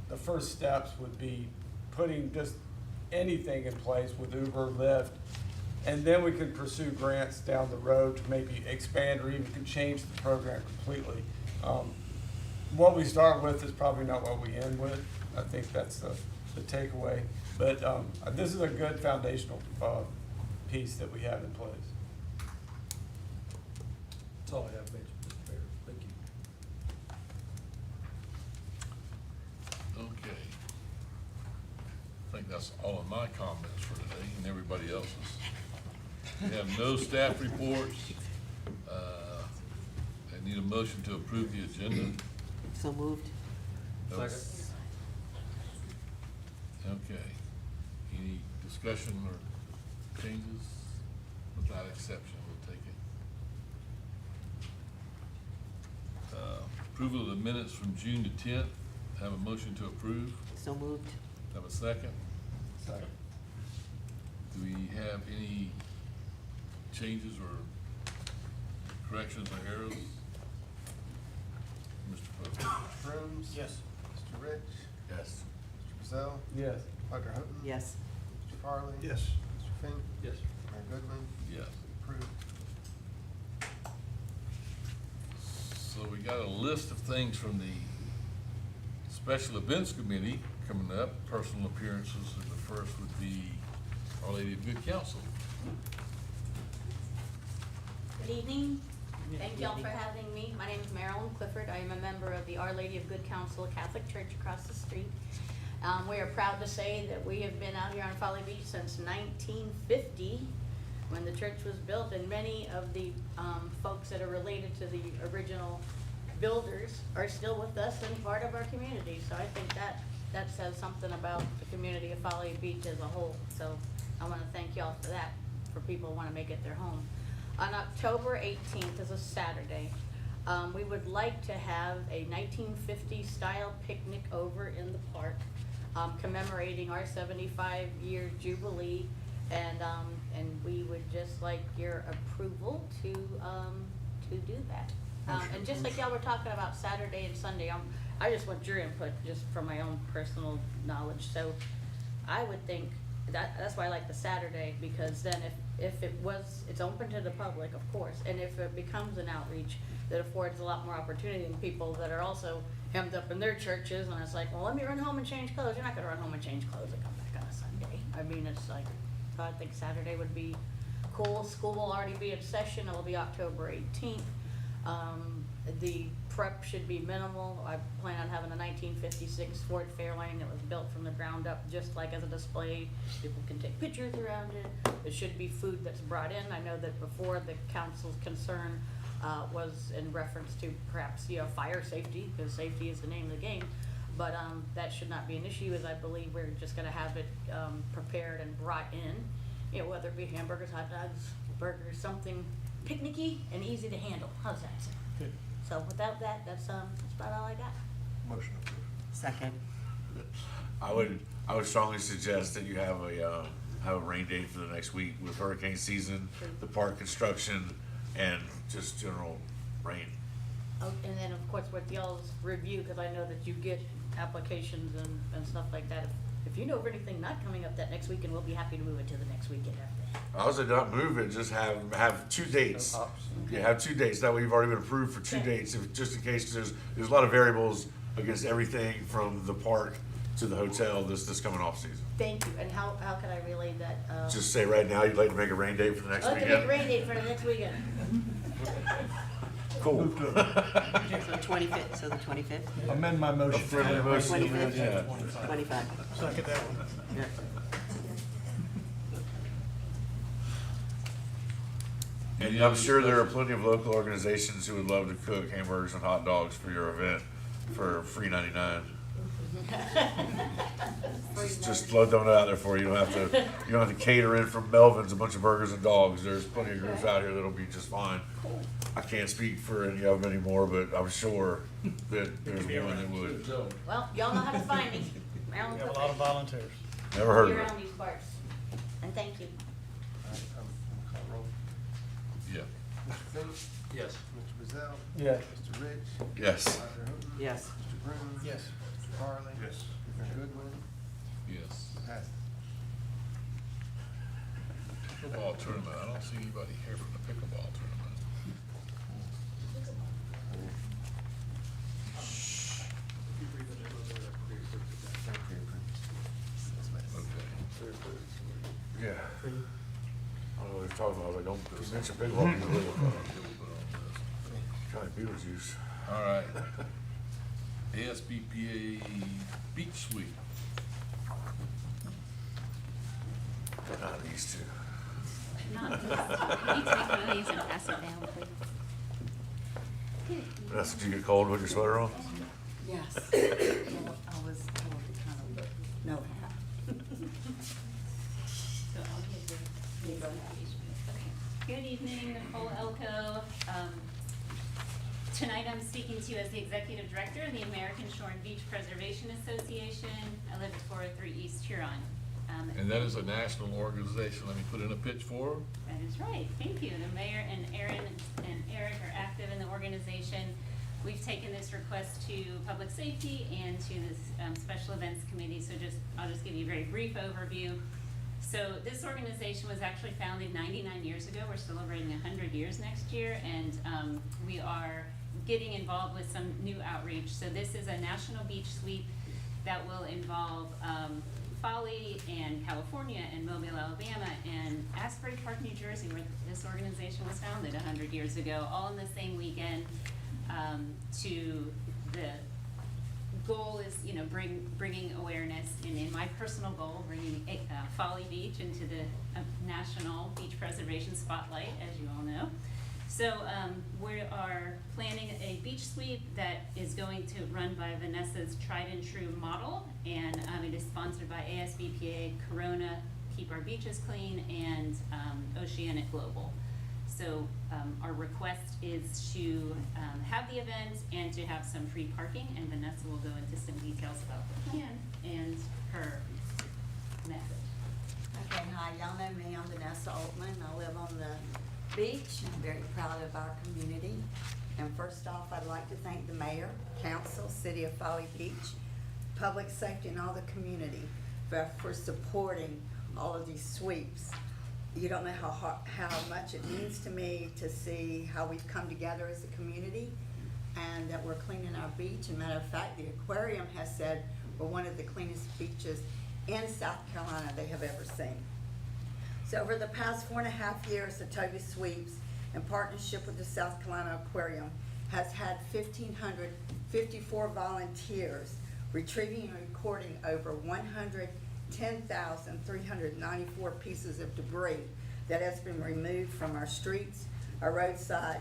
the first steps would be putting just anything in place with Uber, Lyft, and then we can pursue grants down the road to maybe expand or even can change the program completely. What we start with is probably not what we end with. I think that's the takeaway. But this is a good foundational piece that we have in place. That's all I have, Mr. Mayor. Thank you. Okay. I think that's all of my comments for today and everybody else's. We have no staff reports. I need a motion to approve the agenda. So moved. Okay. Any discussion or changes? Without exception, we'll take it. Approval of the minutes from June the 10th. Have a motion to approve. So moved. Have a second. Second. Do we have any changes or corrections or errors? Mr. Pope? Mr. Rooms? Yes. Mr. Rich? Yes. Mr. Bazell? Yes. Dr. Houghton? Yes. Mr. Farley? Yes. Mr. Fink? Yes. Mayor Goodman? Yes. Approved. So we got a list of things from the Special Events Committee coming up, personal appearances, and the first would be Our Lady of Good Counsel. Good evening. Thank y'all for having me. My name is Marilyn Clifford. I am a member of the Our Lady of Good Counsel Catholic Church across the street. We are proud to say that we have been out here on Folly Beach since 1950, when the church was built, and many of the folks that are related to the original builders are still with us and part of our community. So I think that says something about the community of Folly Beach as a whole. So I want to thank y'all for that, for people who want to make it their home. On October 18th is a Saturday. We would like to have a 1950 style picnic over in the park, commemorating our 75-year jubilee, and we would just like your approval to do that. And just like y'all were talking about Saturday and Sunday, I just want your input just from my own personal knowledge. So I would think that's why I like the Saturday, because then if it's open to the public, of course, and if it becomes an outreach, that affords a lot more opportunity than people that are also hemmed up in their churches, and it's like, well, let me run home and change clothes. You're not gonna run home and change clothes and come back on a Sunday. I mean, it's like, I think Saturday would be cool. School will already be in session. It'll be October 18th. The prep should be minimal. I plan on having a 1956 Ford Fairlane that was built from the ground up, just like as a display. People can take pictures around it. There should be food that's brought in. I know that before the council's concern was in reference to perhaps, fire safety, because safety is the name of the game. But that should not be an issue, as I believe we're just gonna have it prepared and brought in. Whether it be hamburgers, hot dogs, burgers, something picnicky and easy to handle. How's that sound? Good. So without that, that's about all I got. Motion approved. Second. I would strongly suggest that you have a rain date for the next week with hurricane season, the park construction, and just general rain. Oh, and then of course with y'all's review, because I know that you get applications and stuff like that. If you know of anything not coming up that next weekend, we'll be happy to move it to the next weekend after that. I also not move it, just have 2 dates. Yeah, have 2 dates, that way you've already been approved for 2 Okay. dates, just in case there's a lot of variables against everything from the park to the hotel this coming off season. Thank you. And how can I relay that? Just say right now, you'd like to make a rain date for the next I'd like to make a weekend? rain date for the next weekend. Cool. So 25th, so the 25th? Amend my A motion. friendly motion, 25th? yeah. 25. Second that one. Yeah. And I'm sure there are plenty of local organizations who would love to cook hamburgers and hot dogs for your event for free 99. Just throw it out there for you. You don't have to cater in from Melvin's a bunch of burgers and dogs. There's plenty of groups out here that'll be just fine. I can't speak for any of them anymore, but I'm sure that there's one that would. Well, y'all know how to find me. We have a lot of volunteers. Never heard Be of it. around these parts. And thank you. Yeah. Mr. Finch? Yes. Mr. Brazil? Yes. Mr. Rich? Yes. Dr. Hooton? Yes. Mr. Brown? Yes. Mr. Farley? Yes. Mr. Goodwin? Yes. Passes. Pickleball tournament, I don't see anybody here from the pickleball tournament. Okay. Yeah. I don't know what you're talking about. I was like, don't mention pickleball. Trying Beetlejuice. All right. ASBPA beach sweep. Not these two. Can you take one of these and pass it down, please? That's what you get cold with your sweater on? Yes. I was told to kind of know how. So I'll give the. Okay. Good evening, Nicole Elko. Tonight I'm speaking to you as the Executive Director of the American Shore and Beach Preservation Association. I live at 403 East Huron. And that is a national organization. Let me put in a pitch for her. That is right, thank you. The mayor and Aaron and Eric are active in the organization. We've taken this request to public safety and to this special events committee, so I'll just give you a very brief overview. So this organization was actually founded 99 years ago. We're celebrating 100 years next year, and we are getting involved with some new outreach. So this is a national beach sweep that will involve Folly and California and Mobile, Alabama, and Asbury Park, New Jersey, where this organization was founded 100 years ago, all in the same weekend. To the goal is, bringing awareness, and in my personal goal, bringing Folly Beach into the national beach preservation spotlight, as you all know. So we are planning a beach sweep that is going to run by Vanessa's Tried and True model, and it is sponsored by ASBPA, Corona, Keep Our Beaches Clean, and Oceanic Global. So our request is to have the event and to have some free parking, and Vanessa will go into some details about the plan and her message. Okay, hi, y'all know me, I'm Vanessa Altman, I live on the beach, I'm very proud of our community. And first off, I'd like to thank the mayor, council, city of Folly Beach, public safety, and all the community for supporting all of these sweeps. You don't know how much it means to me to see how we've come together as a community and that we're cleaning our beach. And matter of fact, the aquarium has said we're one of the cleanest beaches in South Carolina they have ever seen. So over the past 4.5 years, the Toby Sweeps, in partnership with the South Carolina Aquarium, has had 1,554 volunteers retrieving and recording over 110,394 pieces of debris that has been removed from our streets, our roadside,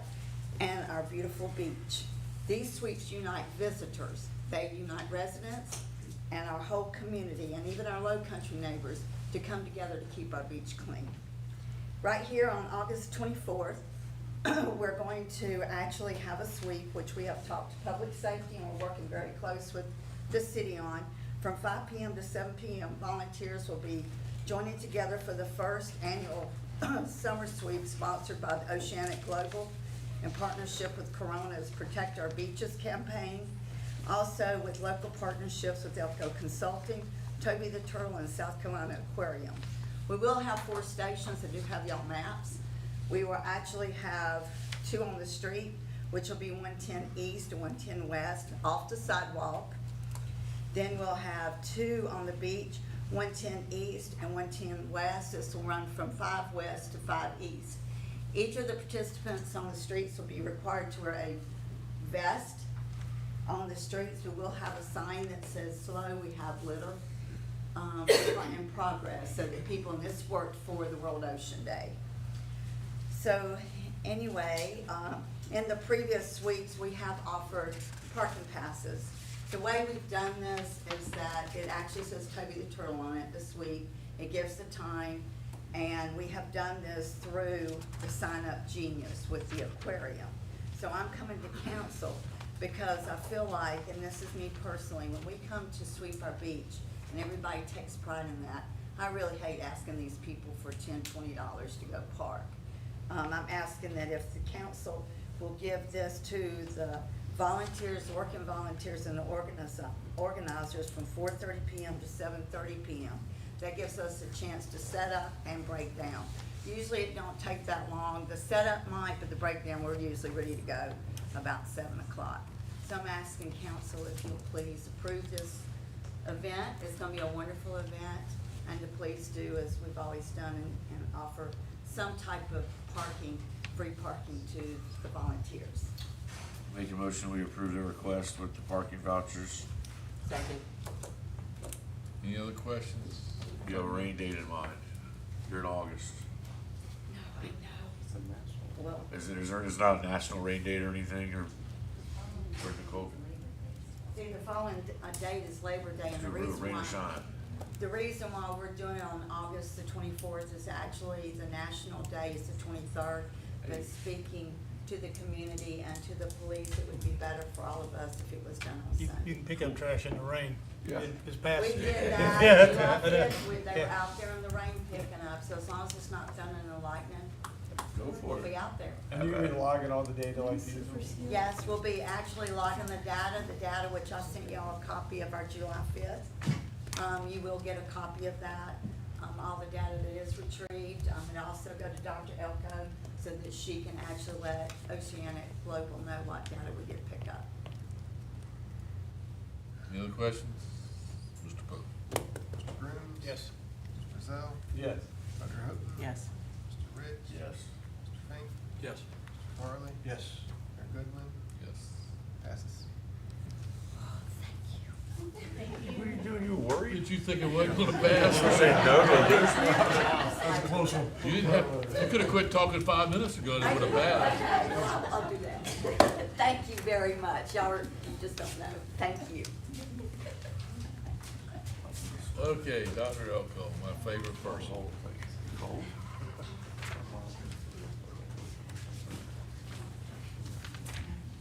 and our beautiful beach. These sweeps unite visitors, they unite residents and our whole community, and even our low country neighbors, to come together to keep our beach clean. Right here on August 24th, we're going to actually have a sweep, which we have talked to public safety and we're working very close with the city on. From 5 p.m. to 7 p.m., volunteers will be joining together for the first annual summer sweep sponsored by the Oceanic Global in partnership with Corona's Protect Our Beaches campaign. Also with local partnerships with Elko Consulting, Toby the Turtle, and South Carolina Aquarium. We will have 4 stations that do have y'all maps. We will actually have 2 on the street, which will be 110 East and 110 West off the sidewalk. Then we'll have 2 on the beach, 110 East and 110 West. This will run from 5 West to 5 East. Each of the participants on the streets will be required to wear a vest. On the streets, we will have a sign that says slow, we have litter in progress, so that people, and this worked for the World Ocean Day. So anyway, in the previous sweeps, we have offered parking passes. The way we've done this is that it actually says Toby the Turtle on it, the sweep. It gives the time, and we have done this through the Sign Up Genius with the aquarium. So I'm coming to council because I feel like, and this is me personally, when we come to sweep our beach, and everybody takes pride in that, I really hate asking these people for $10, $20 to go park. I'm asking that if the council will give this to the volunteers, working volunteers, and the organizers from 4:30 p.m. to 7:30 p.m. That gives us a chance to set up and break down. Usually it don't take that long. The setup might, but the breakdown, we're usually ready to go about 7 o'clock. So I'm asking council if you'll please approve this event. It's gonna be a wonderful event, and to please do as we've always done and offer some type of parking, free parking to the volunteers. Make a motion, we approve the request with the parking vouchers. Second. Any other questions? You have a rain date in mind, here in August. No, I know. Well, Is it's not a national rain date or anything, or Nicole? see, the following date is Labor Day, and the reason Rain or why, shine. the reason why we're doing it on August the 24th is actually the national day is the 23rd. But speaking to the community and to the police, it would be better for all of us if it was done on You Sunday. can pick up trash in the rain. Yeah. It's past. We did that, Yeah. July 5th, they were Yeah. out there in the rain picking up, so as long as it's not thunder and lightning, Go for we'll it. be out there. And you've been logging all the data like usual? Yes, we'll be actually logging the data which I sent y'all a copy of our July 5th. You will get a copy of that, all the data that is retrieved. And also go to Dr. Elko so that she can actually let Oceanic Global know what data we did pick up. Any other questions? Mr. Pope? Mr. Grooms? Yes. Mr. Zell? Yes. Dr. Houghton? Yes. Mr. Rich? Yes. Mr. Fink? Yes. Mr. Farley? Yes. Mayor Goodwin? Yes. Passes. What are you doing, you worried? Did you think it wasn't gonna pass? Say no to this. That's a close one. You didn't have, you could've quit talking 5 minutes ago and it would've passed. Okay, well, I'll do that. Thank you very much. Y'all are, you just don't know. Thank you. Okay, Dr. Elko, my favorite person.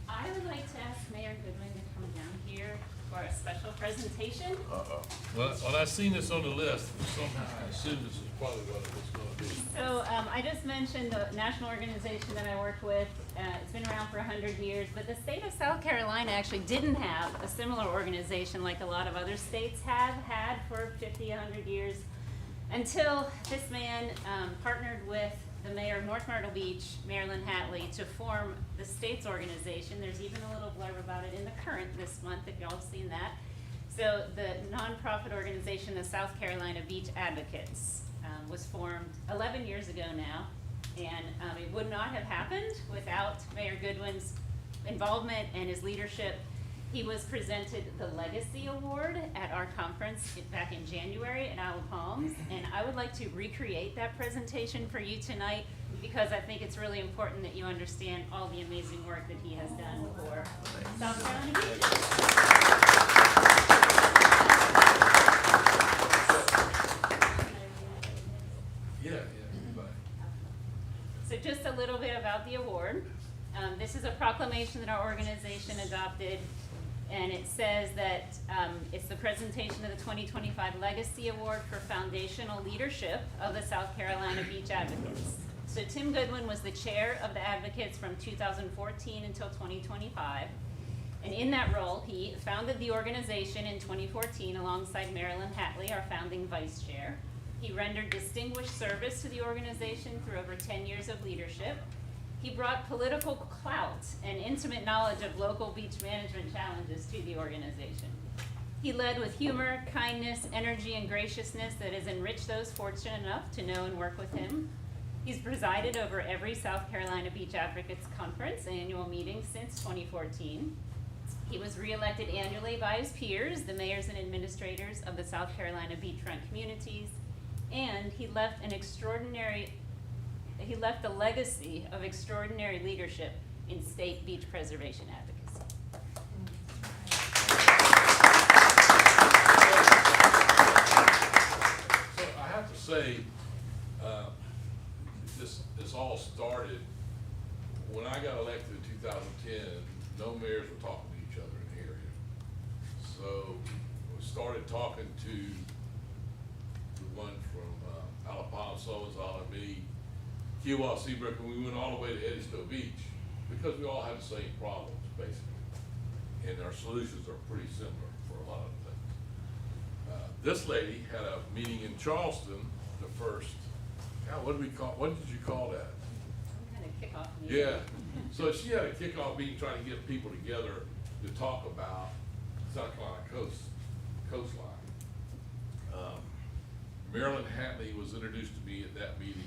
I would like to ask Mayor Goodwin to come down here for a special presentation. Uh-oh. When I seen this on the list, somehow I assumed this was probably what it was gonna be. So I just mentioned the national organization that I work with. It's been around for 100 years, but the state of South Carolina actually didn't have a similar organization like a lot of other states have had for 50, 100 years. Until this man partnered with the mayor of North Myrtle Beach, Marilyn Hatley, to form the state's organization. There's even a little blurb about it in the Current this month, if y'all have seen that. So the nonprofit organization, the South Carolina Beach Advocates, was formed 11 years ago now. And it would not have happened without Mayor Goodwin's involvement and his leadership. He was presented the Legacy Award at our conference back in January in Isle of Palms. And I would like to recreate that presentation for you tonight because I think it's really important that you understand all the amazing work that he has done for South Carolina Beach. So just a little bit about the award. This is a proclamation that our organization adopted, and it says that it's the presentation of the 2025 Legacy Award for Foundational Leadership of the South Carolina Beach Advocates. So Tim Goodwin was the chair of the Advocates from 2014 until 2025. And in that role, he founded the organization in 2014 alongside Marilyn Hatley, our founding vice chair. He rendered distinguished service to the organization through over 10 years of leadership. He brought political clout and intimate knowledge of local beach management challenges to the organization. He led with humor, kindness, energy, and graciousness that has enriched those fortunate enough to know and work with him. He's presided over every South Carolina Beach Advocates Conference annual meeting since 2014. He was reelected annually by his peers, the mayors and administrators of the South Carolina beachfront communities, and he left a legacy of extraordinary leadership in state beach preservation advocacy. So I have to say, this all started when I got elected in 2010. No mayors were talking to each other in the area. So we started talking to the one from Alabama, Sullivan, and me, Kiowa, Seabrook, and we went all the way to Eddystone Beach because we all have the same problems, basically. And our solutions are pretty similar for a lot of things. This lady had a meeting in Charleston, the first, what did you call that? Some kind of kickoff meeting. Yeah, so she had a kickoff meeting trying to get people together to talk about South Carolina coastline. Marilyn Hatley was introduced to me at that meeting,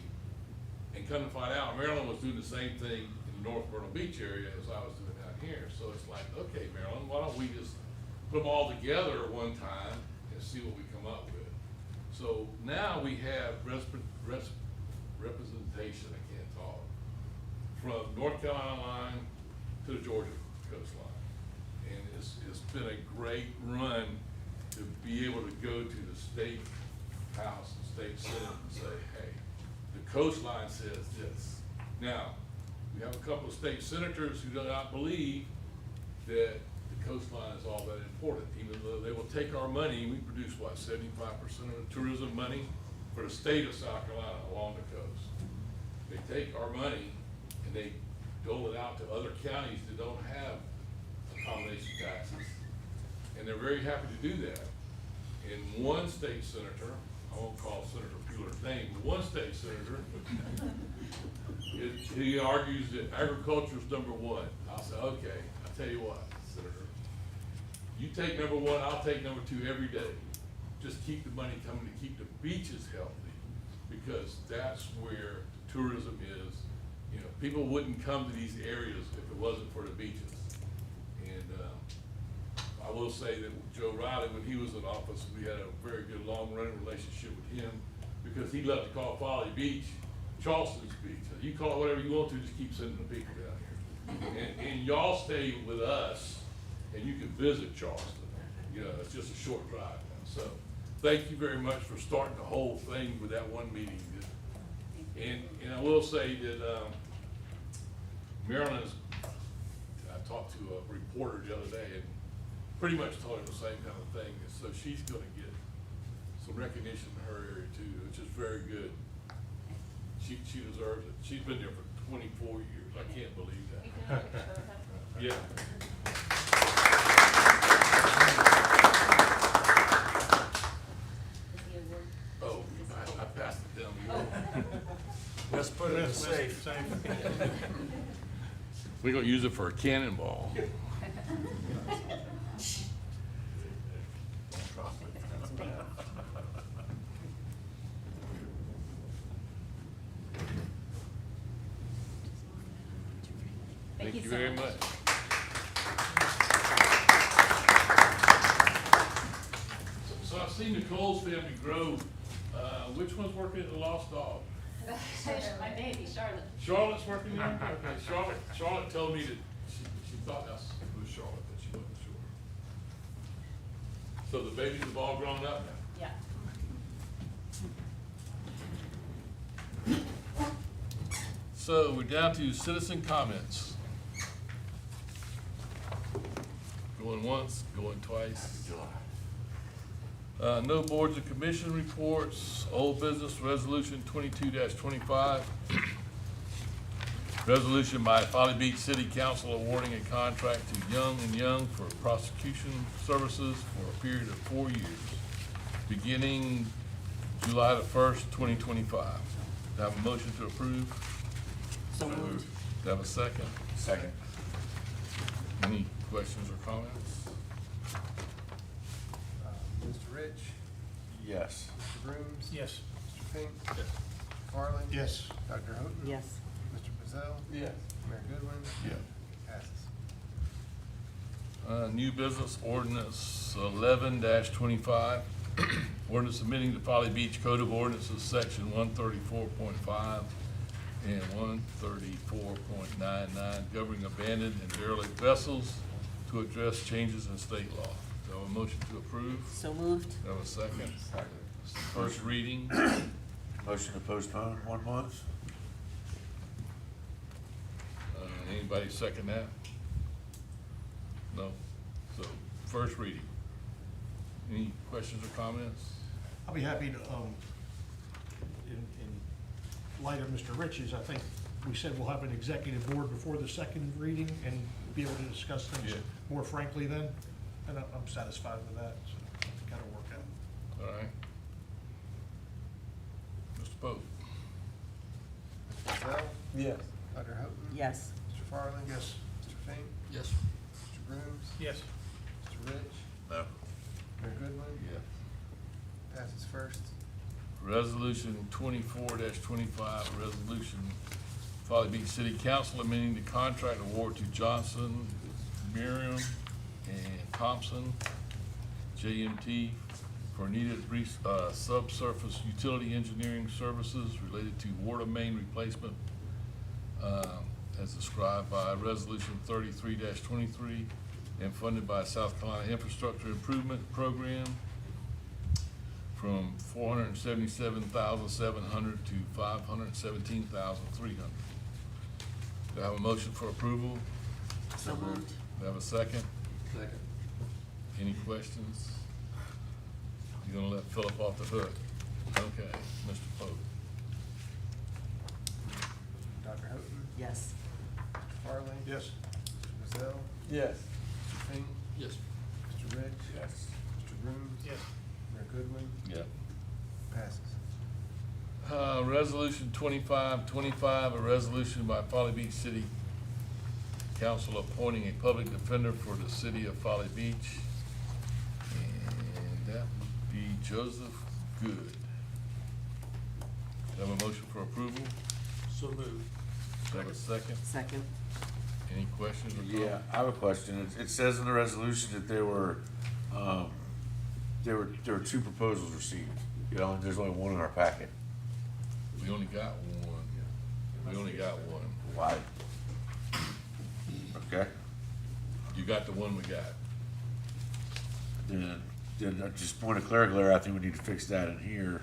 and come to find out, Marilyn was doing the same thing in the North Myrtle Beach area as I was doing down here. So it's like, okay, Marilyn, why don't we just put them all together at one time and see what we come up with? So now we have representation, I can't talk, from North Carolina line to the Georgia coastline. And it's been a great run to be able to go to the state house and state senate and say, hey, the coastline says this. Now, we have a couple of state senators who do not believe that the coastline is all that important, even though they will take our money. We produce, what, 75% of the tourism money for the state of South Carolina along the coast. They take our money and they dole it out to other counties that don't have accommodation taxes, and they're very happy to do that. And one state senator, I won't call Senator Bueller's name, but one state senator, he argues that agriculture is number one. I'll say, okay, I'll tell you what, Senator, you take number one, I'll take number two every day. Just keep the money coming to keep the beaches healthy, because that's where tourism is. You know, people wouldn't come to these areas if it wasn't for the beaches. And I will say that Joe Riley, when he was in office, we had a very good long-running relationship with him, because he loved to call Folly Beach Charleston's Beach. You call it whatever you want to, just keep sending the people down here. And y'all stay with us, and you can visit Charleston. You know, it's just a short drive now. So thank you very much for starting the whole thing with that one meeting. And I will say that Marilyn's, I talked to a reporter the other day and pretty much told him the same kind of thing. And so she's going to get some recognition in her area too, which is very good. She deserves it. She's been there for 24 years. I can't believe that. Yeah. Oh, I don't We're gonna use it for a cannonball. Thank you so very much. much. So I've seen Nicole's family grow. Which one's working at the Lost Dog? My baby, Charlotte. Charlotte's working there? Okay, Charlotte told me that she thought it was Charlotte, but she wasn't sure. So the babies have all grown up now? Yeah. So we're down to citizen comments. Going once, going twice. No boards and commission reports, old business resolution 22-25. Resolution by Folly Beach City Council awarding a contract to Young and Young for prosecution services for a period of 4 years, beginning July the 1st, 2025. Do I have a motion to approve? So moved. Do I have a second? Second. Any questions or comments? Mr. Rich, Yes. Mr. Brooms, Yes. Mr. Fink, Mr. Farley. Yes. Dr. Houghton. Yes. Mr. Bazell, Yes. Mayor Goodwin. Yeah. Passes. New business ordinance 11-25. Ordinance submitting to Folly Beach Code of Ordinances, section 134.5 and 134.99, governing abandoned and derelict vessels to address changes in state law. Do I have a motion to approve? So moved. Do I have a second? First reading. Motion to postpone 1 month? Anybody second that? No? So, first reading. Any questions or comments? I'll be happy to, in light of Mr. Rich's, I think we said we'll have an executive board before the second reading and be able to discuss things Yeah. more frankly then, and I'm satisfied with that, so I think that'll work out. All right. Mr. Pope? Mr. Bazell, Yes. Dr. Houghton. Yes. Mr. Farley. Yes. Mr. Fink, Yes. Mr. Brooms, Yes. Mr. Rich, No. Mayor Goodwin. Yeah. Passes first. Resolution 24-25, resolution Folly Beach City Council amending the contract award to Johnson, Miriam, and Thompson, JMT, for needed subsurface utility engineering services related to water main replacement, as described by Resolution 33-23 and funded by South Carolina Infrastructure Improvement Program, from $477,700 to $517,300. Do I have a motion for approval? So moved. Do I have a second? Second. Any questions? You're gonna let Philip off the hook? Okay, Mr. Pope. Dr. Houghton. Yes. Mr. Farley. Yes. Mr. Bazell, Yes. Mr. Fink, Yes. Mr. Rich. Yes. Mr. Brooms. Yes. Mayor Goodwin. Yeah. Passes. Resolution 25-25, a resolution by Folly Beach City Council appointing a public defender for the city of Folly Beach. And that would be Joseph Good. Do I have a motion for approval? So moved. Do I have a second? Second. Any questions or comments? Yeah, I have a question. It says in the resolution that there were 2 proposals received. You know, and there's only 1 in our packet. We only got one. We only got one. Why? Okay. You got the one we got. Then just point of clerical error, I think we need to fix that in here.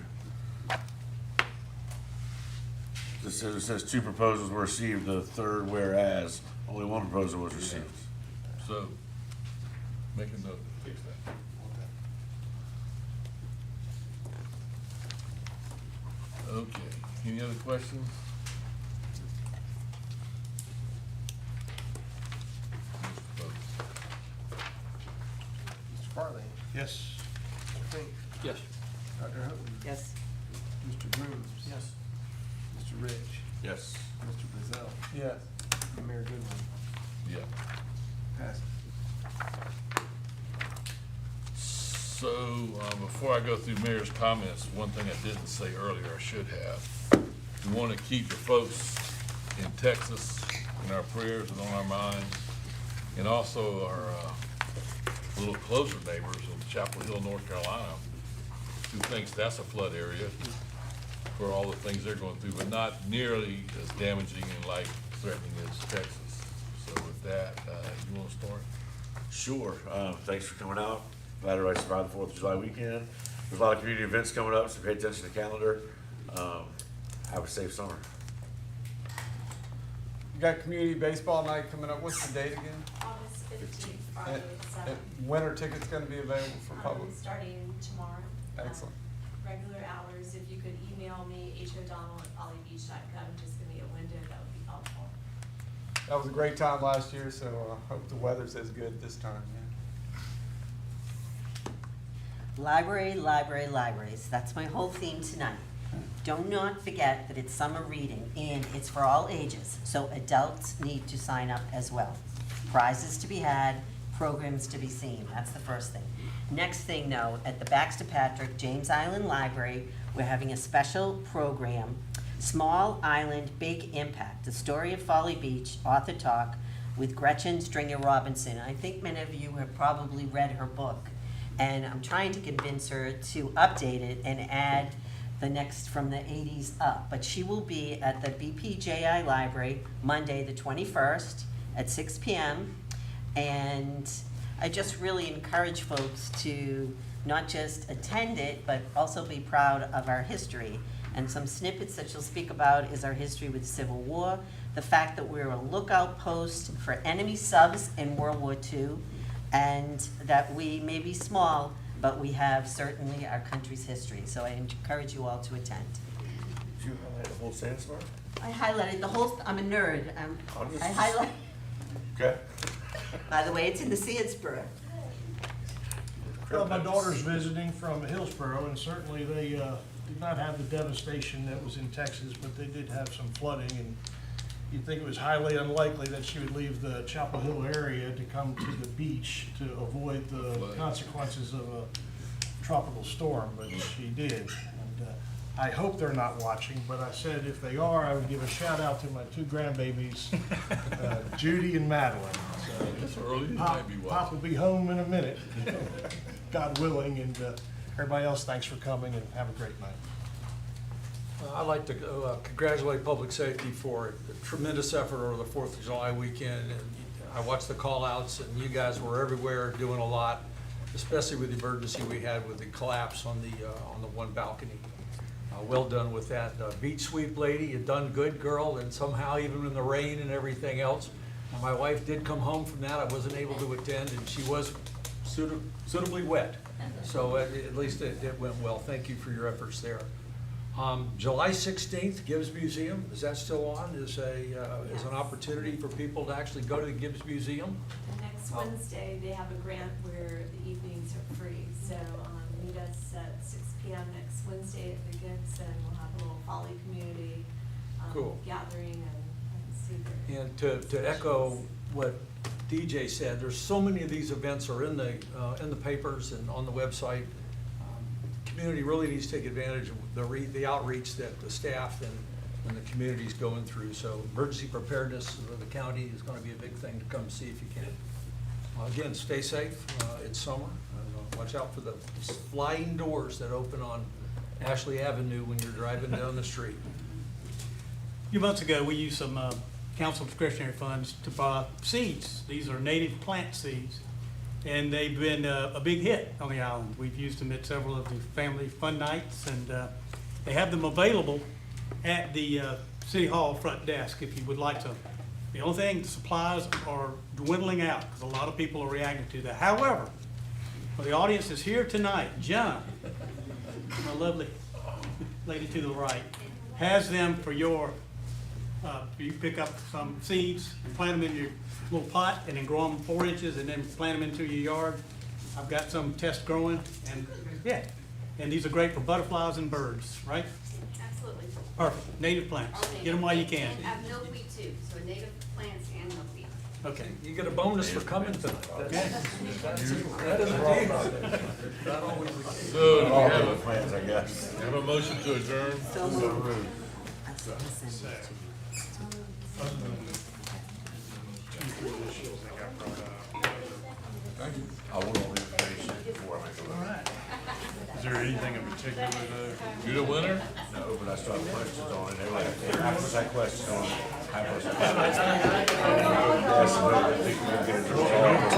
It says 2 proposals were received, the third whereas only 1 proposal was received. So, make a note to fix that. Okay, any other questions? Mr. Farley. Yes. Mr. Fink, Yes. Dr. Houghton. Yes. Mr. Brooms. Yes. Mr. Rich. Yes. Mr. Brazil, Yes. and Mayor Goodwin. Yeah. Passes. So, before I go through mayor's comments, one thing I didn't say earlier, I should have. We want to keep the folks in Texas in our prayers and on our minds, and also our little closer neighbors in Chapel Hill, North Carolina, who thinks that's a flood area for all the things they're going through, but not nearly as damaging and life-threatening as Texas. So with that, you want to start? Sure. Thanks for coming out. Glad everybody survived the 4th of July weekend. There's a lot of community events coming up, so pay attention to the calendar. Have a safe summer. You got community baseball night coming up. What's the date again? August 15th, Friday at 7. And when are tickets gonna be available for public? Starting tomorrow. Excellent. Regular hours, if you could email me, hodonnell@follybeach.gov, just give me a window, that would be helpful. That was a great time last year, so I hope the weather's as good this time, yeah. Library, library, libraries. That's my whole theme tonight. Do not forget that it's summer reading and it's for all ages, so adults need to sign up as well. Prizes to be had, programs to be seen. That's the first thing. Next thing, though, at the Baxter Patrick James Island Library, we're having a special program, Small Island Big Impact, the story of Folly Beach, author talk with Gretchen Stringer Robinson. I think many of you have probably read her book, and I'm trying to convince her to update it and add the next from the 80s up. But she will be at the BPJI Library Monday, the 21st at 6 p.m. And I just really encourage folks to not just attend it, but also be proud of our history. And some snippets that she'll speak about is our history with the Civil War, the fact that we're a lookout post for enemy subs in World War II, and that we may be small, but we have certainly our country's history. So I encourage you all to attend. Did you highlight the whole Sandstorm? I highlighted the whole, I'm a nerd. I highlight, Okay. by the way, it's in the Sandsboro. Well, my daughter's visiting from Hillsborough, and certainly they did not have the devastation that was in Texas, but they did have some flooding, and you'd think it was highly unlikely that she would leave the Chapel Hill area to come to the beach to avoid the consequences of a tropical storm, but she did. And I hope they're not watching, but I said if they are, I would give a shout out to my 2 grandbabies, Judy and Madeline. So, It's early, you Pop, might be Pop watching. will be home in a minute, God willing, and everybody else, thanks for coming, and have a great night. I'd like to congratulate Public Safety for a tremendous effort over the 4th of July weekend. And I watched the call-outs, and you guys were everywhere doing a lot, especially with the emergency we had with the collapse on the one balcony. Well done with that. Beach sweep lady, you done good, girl, and somehow even in the rain and everything else. My wife did come home from that. I wasn't able to attend, and she was suitably wet. So at least it went well. Thank you for your efforts there. July 16th, Gibbs Museum, is that still on? Is an opportunity for people to actually go to the Gibbs Museum? And next Wednesday, they have a grant where the evenings are free, so meet us at 6 p.m. next Wednesday at the Gibbs, and we'll have a little Folly community Cool. gathering and see their. And to echo what DJ said, there's so many of these events are in the papers and on the website. Community really needs to take advantage of the outreach that the staff and the community's going through. So emergency preparedness of the county is gonna be a big thing to come see if you can. Again, stay safe, it's summer, and watch out for the flying doors that open on Ashley Avenue when you're driving down the street. A few months ago, we used some council discretionary funds to buy seeds. These are native plant seeds, and they've been a big hit on the island. We've used them at several of the family fun nights, and they have them available at the City Hall front desk if you would like some. The only thing, the supplies are dwindling out because a lot of people are reacting to that. However, for the audience that's here tonight, John, my lovely lady to the right, has them for your, you pick up some seeds, plant them in your little pot, and then grow them 4 inches, and then plant them into your yard. I've got some test growing, and yeah, and these are great for butterflies and birds, right? Absolutely. Perfect, native plants, All native. get them while you can. And milkweed too, so native plants and milkweed. Okay. You get a bonus for coming tonight. That is a deal. Not always the case. So, do we All have the plans, I guess. have a motion to adjourn? So moved. I sent it to you. I want all the information before I make a motion. Is there anything in particular though? You the winner? No, but I still have questions on it. They like, after that question on it, have us. Yes, and I think we're gonna get it resolved.